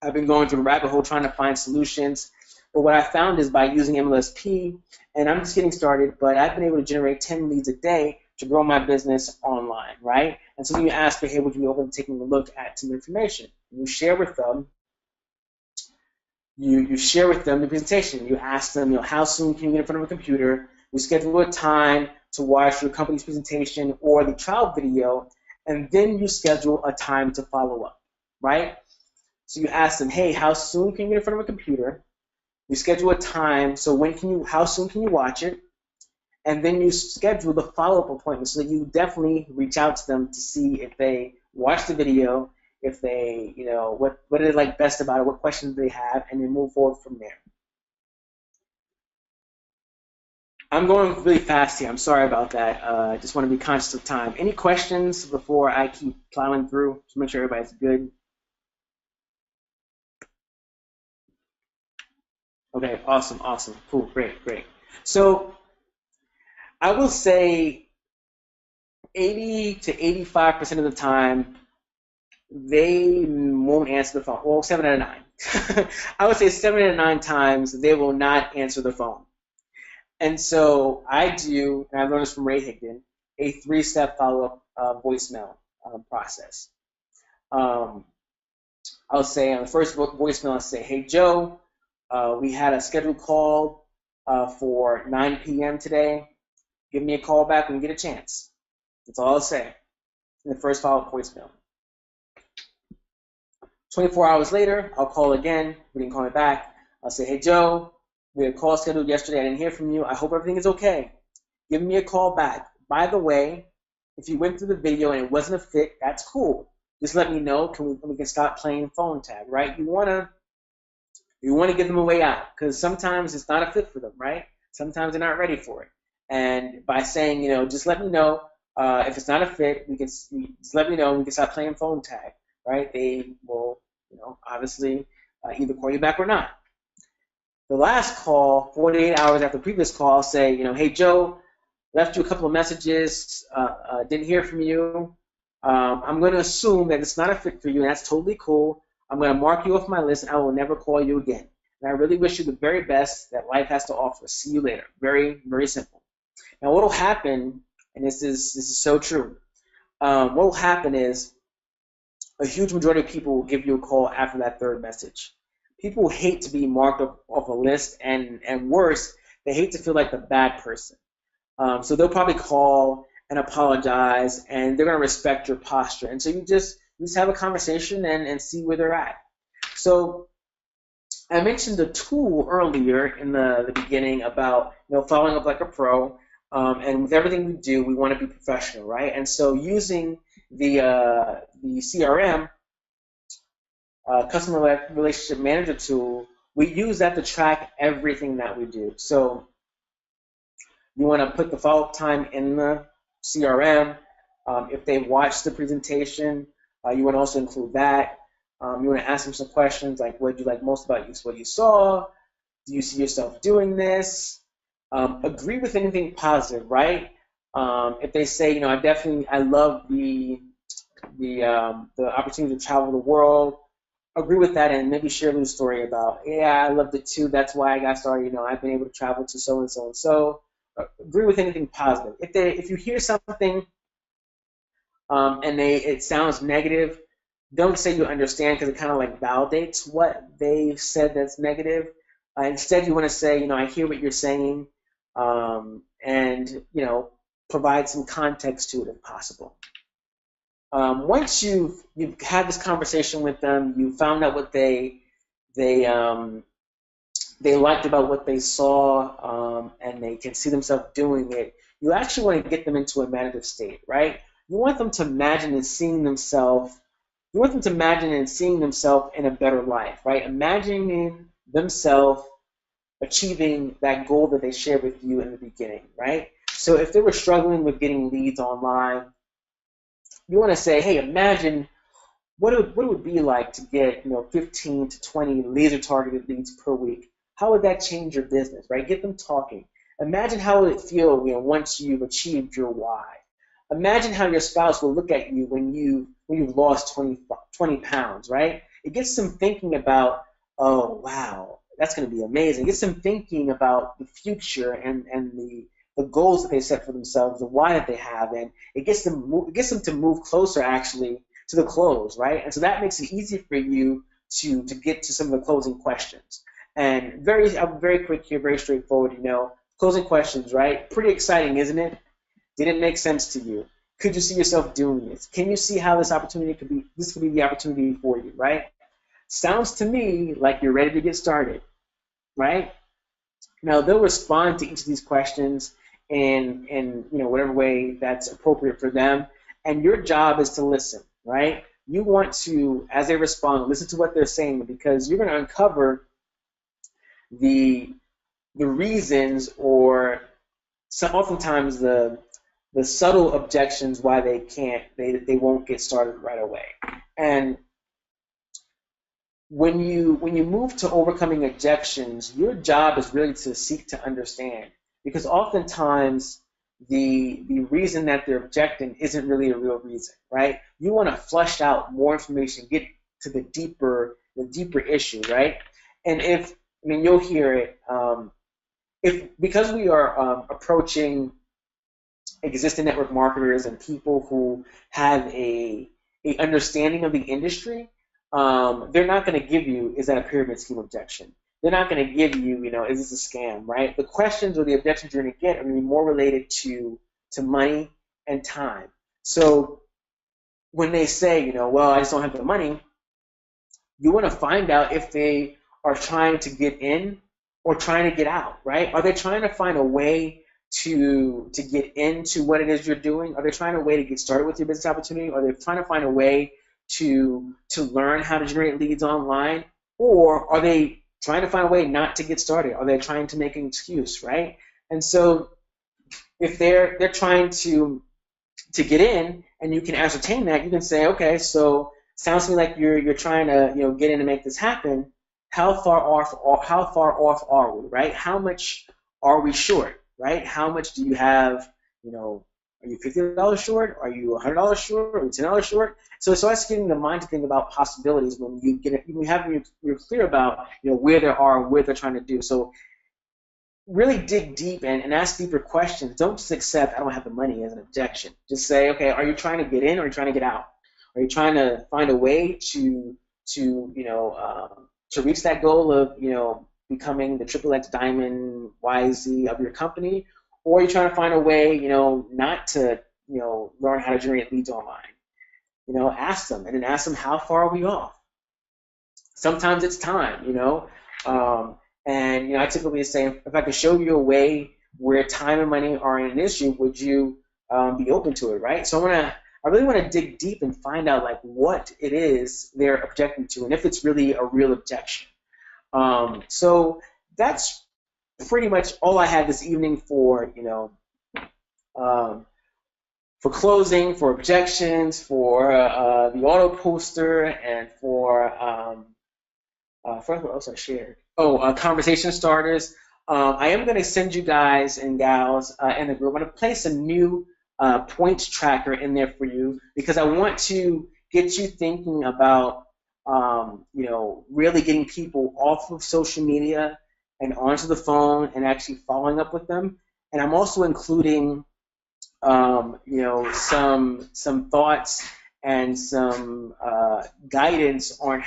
Speaker 1: I've been going through the rabbit hole trying to find solutions. But what I found is by using MLSP, and I'm just getting started, but I've been able to generate 10 leads a day to grow my business online, right? And so you ask, hey, would you be open to taking a look at some information? You share with them. You share with them the presentation. You ask them, how soon can you get in front of a computer? You schedule a time to watch your company's presentation or the trial video, and then you schedule a time to follow up, right? So you ask them, hey, how soon can you get in front of a computer? You schedule a time, so how soon can you watch it? And then you schedule the follow-up appointment so that you definitely reach out to them to see if they watch the video, if they, what do they like best about it, what questions they have, and then move forward from there. I'm going really fast here. I'm sorry about that. I just want to be conscious of time. Any questions before I keep plowing through to make sure everybody's good? Okay, awesome. Cool, great. So I will say 80 to 85% of the time, they won't answer the phone. Well, 7 out of 9. I would say 7 out of 9 times they will not answer the phone. And so I do, and I learned this from Ray Higdon, a 3-step follow-up voicemail process. I'll say on the first voicemail, I'll say, hey, Joe, we had a scheduled call for 9 p.m. today. Give me a call back when you get a chance. That's all I'll say in the first follow-up voicemail. 24 hours later, I'll call again. We didn't call me back. I'll say, hey, Joe, we had a call scheduled yesterday. I didn't hear from you. I hope everything is okay. Give me a call back. By the way, if you went through the video and it wasn't a fit, that's cool. Just let me know. We can stop playing phone tag, right? You want to give them a way out because sometimes it's not a fit for them, right? Sometimes they're not ready for it. And by saying, just let me know if it's not a fit, just let me know. We can stop playing phone tag, right? They will, obviously either call you back or not. The last call, 48 hours after the previous call, I'll say, hey, Joe, left you a couple of messages, didn't hear from you. I'm going to assume that it's not a fit for you, and that's totally cool. I'm going to mark you off my list, and I will never call you again. And I really wish you the very best that life has to offer. See you later. Very, very simple. Now, what will happen, and this is so true, what will happen is a huge majority of people will give you a call after that third message. People hate to be marked off a list, and worse, they hate to feel like the bad person. So they'll probably call and apologize, and they're going to respect your posture. And so you just have a conversation and see where they're at. So I mentioned the tool earlier in the beginning about following up like a pro, and with everything we do, we want to be professional, right? And so using the CRM, Customer Relationship Manager tool, we use that to track everything that we do. So you want to put the follow-up time in the CRM. If they watch the presentation, you want to also include that. You want to ask them some questions like, what did you like most about what you saw? Do you see yourself doing this? Agree with anything positive, right? If they say, I love the opportunity to travel the world, agree with that and maybe share a little story about, I loved it too. That's why I got started. I've been able to travel to so and so and so. Agree with anything positive. If you hear something and it sounds negative, don't say you understand because it kind of like validates what they said that's negative. Instead, you want to say, I hear what you're saying, and provide some context to it if possible. Once you've had this conversation with them, you found out what they liked about what they saw, and they can see themselves doing it, you actually want to get them into a meditative state, right? You want them to imagine and seeing themselves. You want them to imagine and seeing themselves in a better life, right? Imagining themselves achieving that goal that they shared with you in the beginning, right? So if they were struggling with getting leads online, you want to say, hey, imagine what it would be like to get 15 to 20 laser-targeted leads per week. How would that change your business, right? Get them talking. Imagine how it would feel once you've achieved your why. Imagine how your spouse will look at you when you've lost 20 pounds, right? It gets them thinking about, oh, wow, that's going to be amazing. It gets them thinking about the future and the the goals that they set for themselves, the why that they have, and it gets them to move closer actually to the close, right? And so that makes it easy for you to get to some of the closing questions. And I'm very quick here, very straightforward. Closing questions, right? Pretty exciting, isn't it? Did it make sense to you? Could you see yourself doing this? Can you see how this could be the opportunity for you, right? Sounds to me like you're ready to get started, right? Now they'll respond to each of these questions in whatever way that's appropriate for them, and your job is to listen, right? You want to, as they respond, listen to what they're saying, because you're going to uncover the reasons, or oftentimes the subtle objections why they won't get started right away. And when you move to overcoming objections, your job is really to seek to understand, because oftentimes the reason that they're objecting isn't really a real reason, right? You want to flush out more information, get to the deeper issue, right? And you'll hear it, because we are approaching existing network marketers and people who have a understanding of the industry, they're not going to give you, is that a pyramid scheme objection? They're not going to give you, is this a scam, right? The questions or the objections you're going to get are going to be more related to money and time. So when they say, well, I just don't have the money, you want to find out if they are trying to get in or trying to get out, right? Are they trying to find a way to get into what it is you're doing? Are they trying a way to get started with your business opportunity? Are they trying to find a way to learn how to generate leads online? Or are they trying to find a way not to get started? Are they trying to make an excuse, right? And so if they're trying to get in, and you can ascertain that, you can say, okay, so sounds to me like you're trying to get in and make this happen. How far off are we, right? How much are we short, right? How much do you have? Are you $50 short? Are you $100 short? Are you $10 short? So it starts getting the mind to think about possibilities when you're clear about where they are and where they're trying to do. So really dig deep and ask deeper questions. Don't just accept I don't have the money as an objection. Just say, okay, are you trying to get in or are you trying to get out? Are you trying to find a way to reach that goal of becoming the XXX Diamond YZ of your company, or are you trying to find a way not to learn how to generate leads online? Ask them, and then ask them, how far are we off? Sometimes it's time, and I typically say, if I could show you a way where time and money aren't an issue, would you be open to it, right? So I really want to dig deep and find out what it is they're objecting to, and if it's really a real objection. So that's pretty much all I had this evening for closing, for objections, for the auto poster, and for what else I shared. Conversation starters. I am going to send you guys and gals in the group. I'm going to place a new points tracker in there for you, because I want to get you thinking about really getting people off of social media and onto the phone and actually following up with them. And I'm also including some thoughts and some guidance on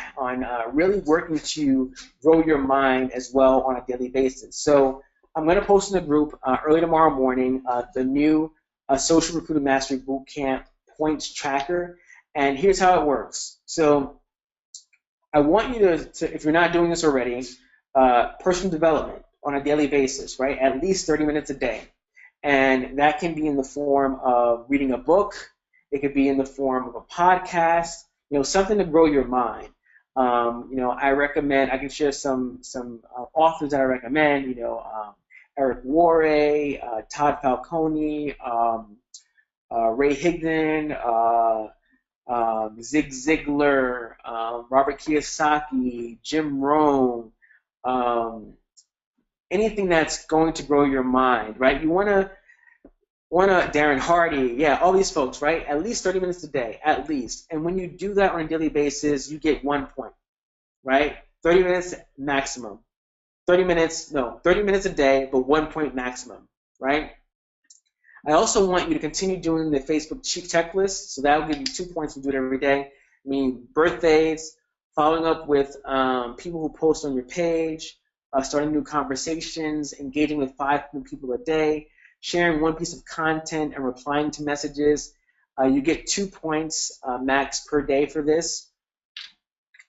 Speaker 1: really working to grow your mind as well on a daily basis. So I'm going to post in the group early tomorrow morning the new Social Recruiting Mastery Bootcamp points tracker, and here's how it works. So I want you to, if you're not doing this already, personal development on a daily basis, right? At least 30 minutes a day. And that can be in the form of reading a book. It could be in the form of a podcast, something to grow your mind. I recommend, I can share some authors that I recommend, Eric Worre, Todd Falcone, Ray Higdon, Zig Ziglar, Robert Kiyosaki, Jim Rohn, anything that's going to grow your mind, right? You want to Darren Hardy, all these folks, right? At least 30 minutes a day, at least. And when you do that on a daily basis, you get 1 point, right? 30 minutes maximum. 30 minutes a day, but 1 point maximum, right? I also want you to continue doing the Facebook checklist, so that will give you 2 points to do it every day. I mean, birthdays, following up with people who post on your page, starting new conversations, engaging with 5 new people a day, sharing 1 piece of content and replying to messages. You get 2 points max per day for this.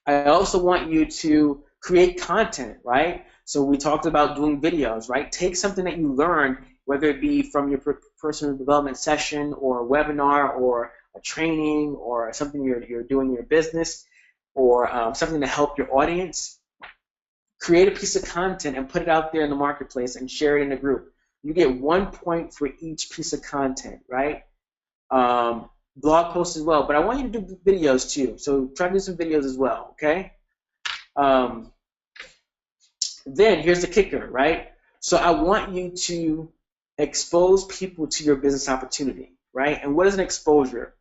Speaker 1: I also want you to create content, right? So we talked about doing videos, right? Take something that you learned, whether it be from your personal development session or a webinar or a training or something you're doing in your business or something to help your audience. Create a piece of content and put it out there in the marketplace and share it in a group. You get 1 point for each piece of content, right? Blog posts as well, but I want you to do videos too. So try to do some videos as well, okay? Then here's the kicker, right? So I want you to expose people to your business opportunity, right? And what is an exposure?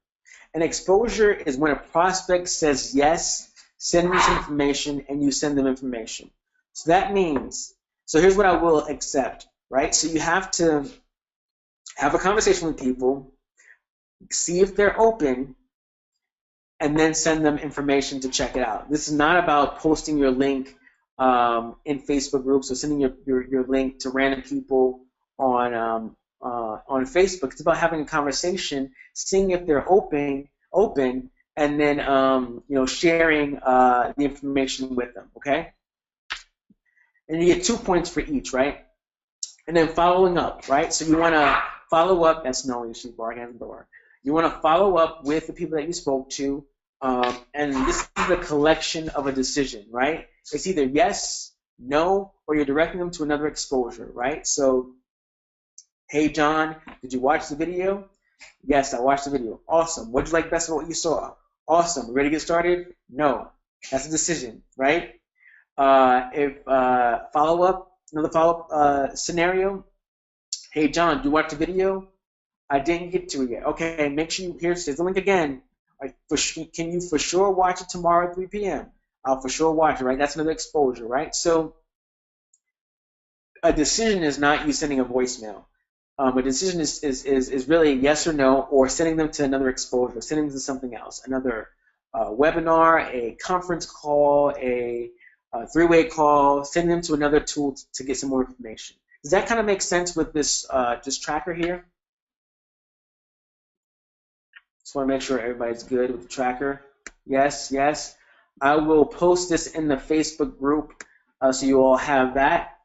Speaker 1: An exposure is when a prospect says yes, send me some information, and you send them information. So that means, so here's what I will accept, right? So you have to have a conversation with people, see if they're open, and then send them information to check it out. This is not about posting your link in Facebook groups or sending your link to random people on Facebook. It's about having a conversation, seeing if they're open, and then sharing the information with them. Okay, and you get 2 points for each, right? And then following up, right? So you want to follow up. That's knowing she's barking at the door. You want to follow up with the people that you spoke to, and this is the collection of a decision, right? It's either yes, no, or you're directing them to another exposure, right? So, hey, John, did you watch the video? Yes, I watched the video. Awesome. What did you like best about what you saw? Awesome. Ready to get started? No. That's a decision, right? If another follow-up scenario, hey, John, did you watch the video? I didn't get to it yet. Okay, make sure here's the link again. Can you for sure watch it tomorrow at 3 p.m.? I'll for sure watch it, right? That's another exposure, right? So a decision is not you sending a voicemail. A decision is really a yes or no, or sending them to another exposure, sending them to something else, another webinar, a conference call, a three-way call, sending them to another tool to get some more information. Does that kind of make sense with this tracker here? Just want to make sure everybody's good with the tracker. Yes, yes. I will post this in the Facebook group so you all have that.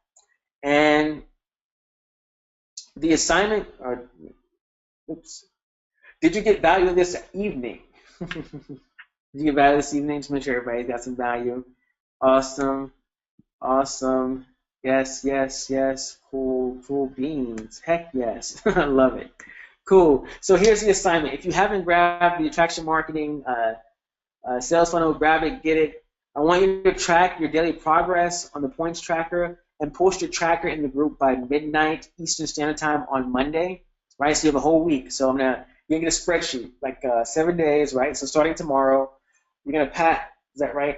Speaker 1: And the assignment, did you get value this evening? Did you get value this evening? Just make sure everybody got some value. Awesome, awesome. Yes, yes, yes. Cool beans. Heck yes. I love it. Cool. So here's the assignment. If you haven't grabbed the attraction marketing sales funnel, grab it, get it. I want you to track your daily progress on the points tracker and post your tracker in the group by midnight Eastern Standard Time on Monday, right? So you have a whole week. So you're gonna get a spreadsheet, like 7 days, right? So starting tomorrow, you're gonna is that right?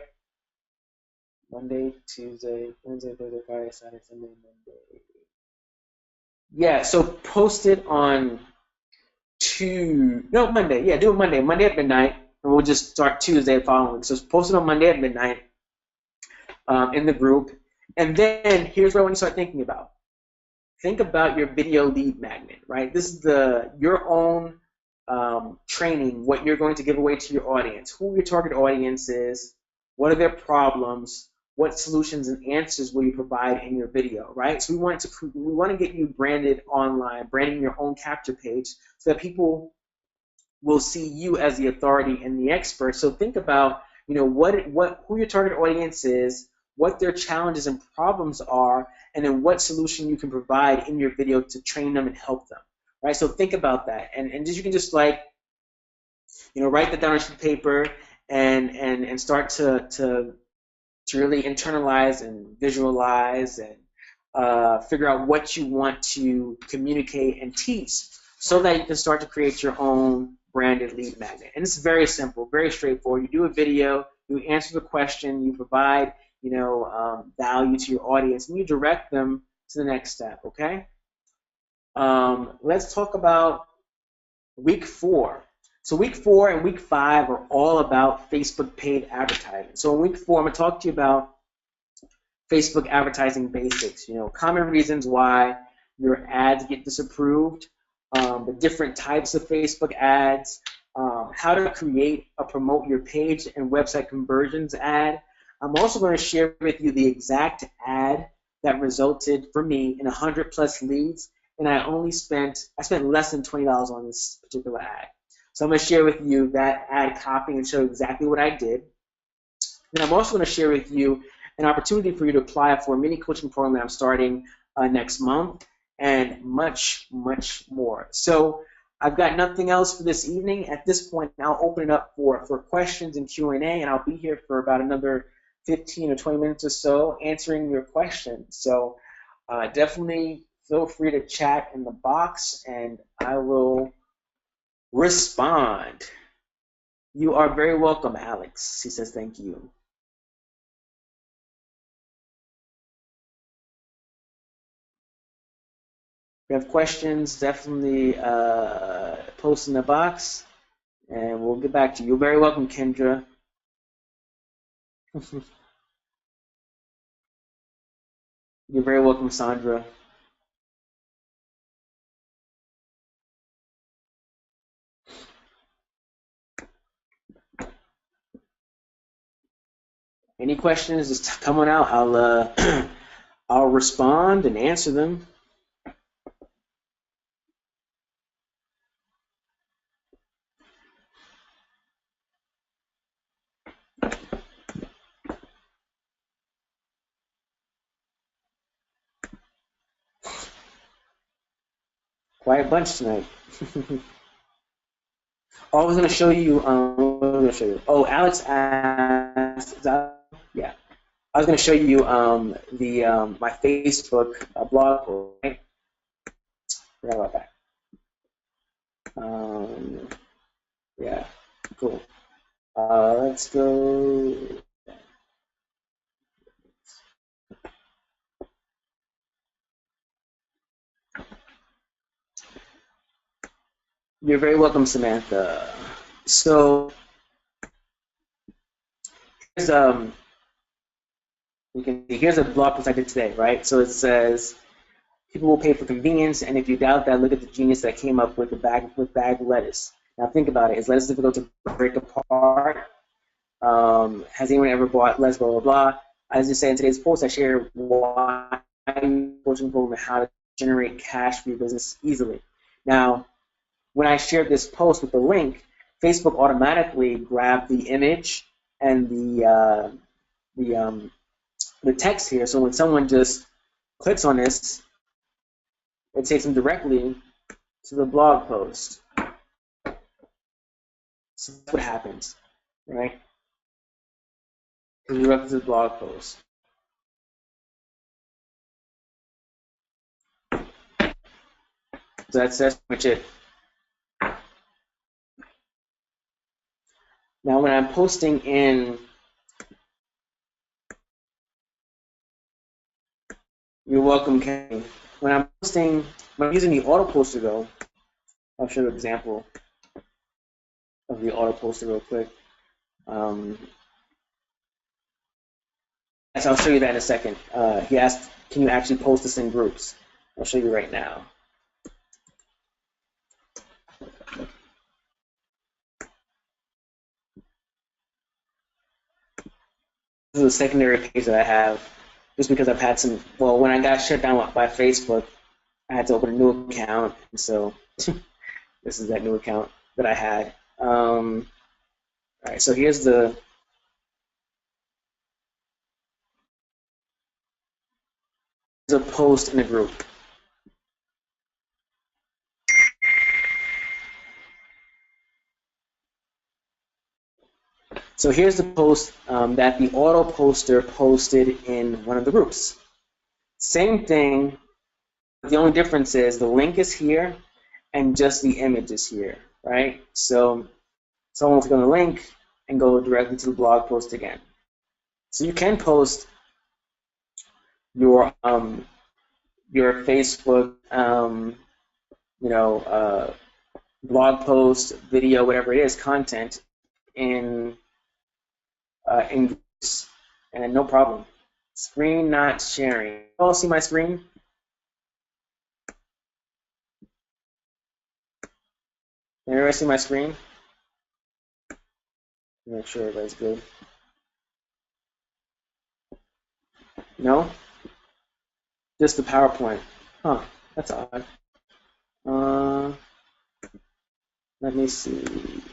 Speaker 1: Monday, Tuesday, Wednesday, Thursday, Friday, Saturday, Sunday, Monday. Yeah, so post it on Monday. Yeah, do it Monday. Monday at midnight, and we'll just start Tuesday the following week. So post it on Monday at midnight in the group. And then here's what I want you to start thinking about. Think about your video lead magnet, right? This is your own training, what you're going to give away to your audience, who your target audience is, what are their problems, what solutions and answers will you provide in your video, right? So we want to get you branded online, branding your own capture page so that people will see you as the authority and the expert. So think about, who your target audience is, what their challenges and problems are, and then what solution you can provide in your video to train them and help them, right? So think about that, and you can just write that down on a sheet of paper and start to really internalize and visualize and figure out what you want to communicate and teach so that you can start to create your own branded lead magnet. And it's very simple, very straightforward. You do a video, you answer the question, you provide value to your audience, and you direct them to the next step, okay? Let's talk about week 4. So week 4 and week 5 are all about Facebook paid advertising. So in week 4, I'm going to talk to you about Facebook advertising basics. Common reasons why your ads get disapproved, the different types of Facebook ads, how to create a promote your page and website conversions ad. I'm also going to share with you the exact ad that resulted for me in 100 plus leads, and I spent less than $20 on this particular ad. So I'm going to share with you that ad copy and show you exactly what I did. And I'm also going to share with you an opportunity for you to apply for a mini coaching program that I'm starting next month, and much, much more. So I've got nothing else for this evening. At this point, I'll open it up for questions and Q&A, and I'll be here for about another 15 or 20 minutes or so answering your questions. So definitely feel free to chat in the box, and I will respond. You are very welcome, Alex. He says thank you. If you have questions, definitely post in the box, and we'll get back to you. You're very welcome, Kendra. You're very welcome, Sandra. Any questions, just come on out. I'll respond and answer them. Quite a bunch tonight. I was going to show you. What was I going to show you? Oh, Alex asked. Yeah, I was going to show you my Facebook blog post. Right? Forgot about that. Yeah, cool. Let's go. You're very welcome, Samantha. So here's here's a blog post I did today, right? So it says people will pay for convenience, and if you doubt that, look at the genius that came up with the bag lettuce. Now think about it: is lettuce difficult to break apart? Has anyone ever bought lettuce? Blah blah blah. As you say in today's post, I share why coaching program and how to generate cash for your business easily. Now, when I shared this post with the link, Facebook automatically grabbed the image and the text here. So when someone just clicks on this, it takes them directly to the blog post. So that's what happens, right? Directly to the blog post. So that's pretty much it. Now, when I'm posting in, you're welcome, Kenny. When I'm using the auto poster though, I'll show you an example of the auto poster real quick. Yes, I'll show you that in a second. He asked, can you actually post this in groups? I'll show you right now. This is a secondary page that I have just because I've had some, well, when I got shut down by Facebook, I had to open a new account, and so this is that new account that I had. All right, so here's a post in a group. So here's the post that the auto poster posted in one of the groups. Same thing, the only difference is the link is here and just the image is here, right? So someone will click on the link and go directly to the blog post again. So you can post your Facebook you know, blog post, video, whatever it is, content in groups, and no problem. Screen not sharing. You all see my screen? Can everybody see my screen? Make sure everybody's good. No? Just the PowerPoint. Huh, that's odd. Let me see.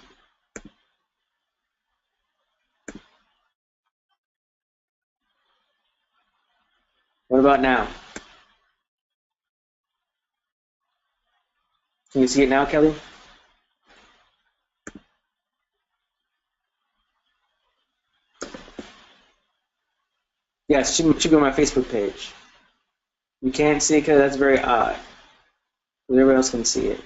Speaker 1: What about now? Can you see it now, Kelly? Yes, it should be on my Facebook page. You can't see it because that's very odd. Everybody else can see it.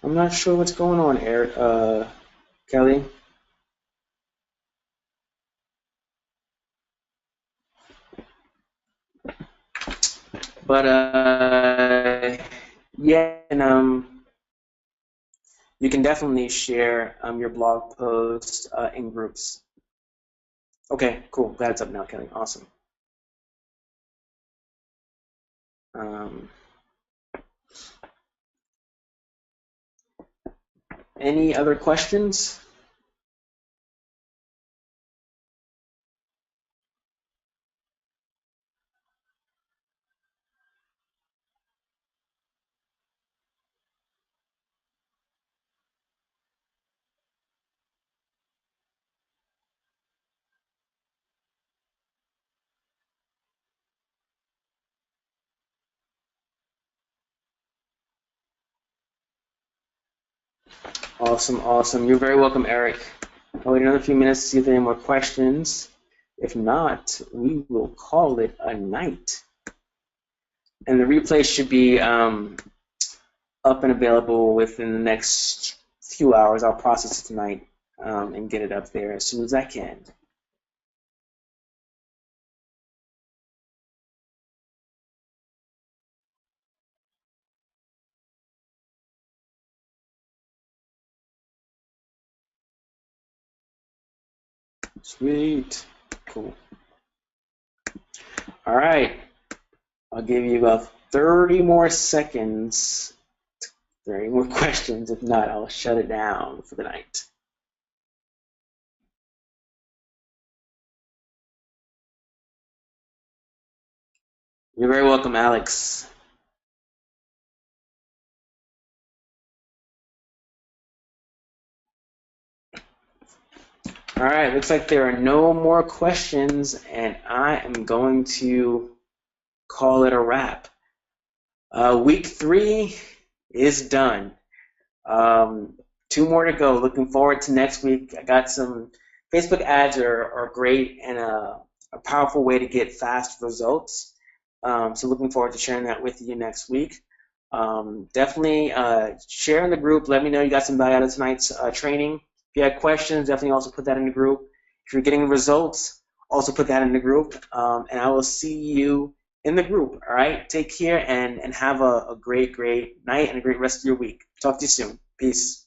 Speaker 1: I'm not sure what's going on, Eric, Kelly. But yeah, and you can definitely share your blog post in groups. Okay, cool. Glad it's up now, Kelly. Awesome. Any other questions? Awesome, awesome. You're very welcome, Eric. I'll wait another few minutes to see if there are any more questions. If not, we will call it a night. And the replay should be up and available within the next few hours. I'll process it tonight and get it up there as soon as I can. Sweet. Cool. All right. I'll give you about 30 more seconds. 30 more questions. If not, I'll shut it down for the night. You're very welcome, Alex. All right, looks like there are no more questions, and I am going to call it a wrap. Week 3 is done. 2 more to go. Looking forward to next week. I got some Facebook ads are great and a powerful way to get fast results. So looking forward to sharing that with you next week. Definitely share in the group. Let me know you got some value out of tonight's training. If you have questions, definitely also put that in the group. If you're getting results, also put that in the group. And I will see you in the group. All right. Take care and have a great, great night and a great rest of your week. Talk to you soon. Peace.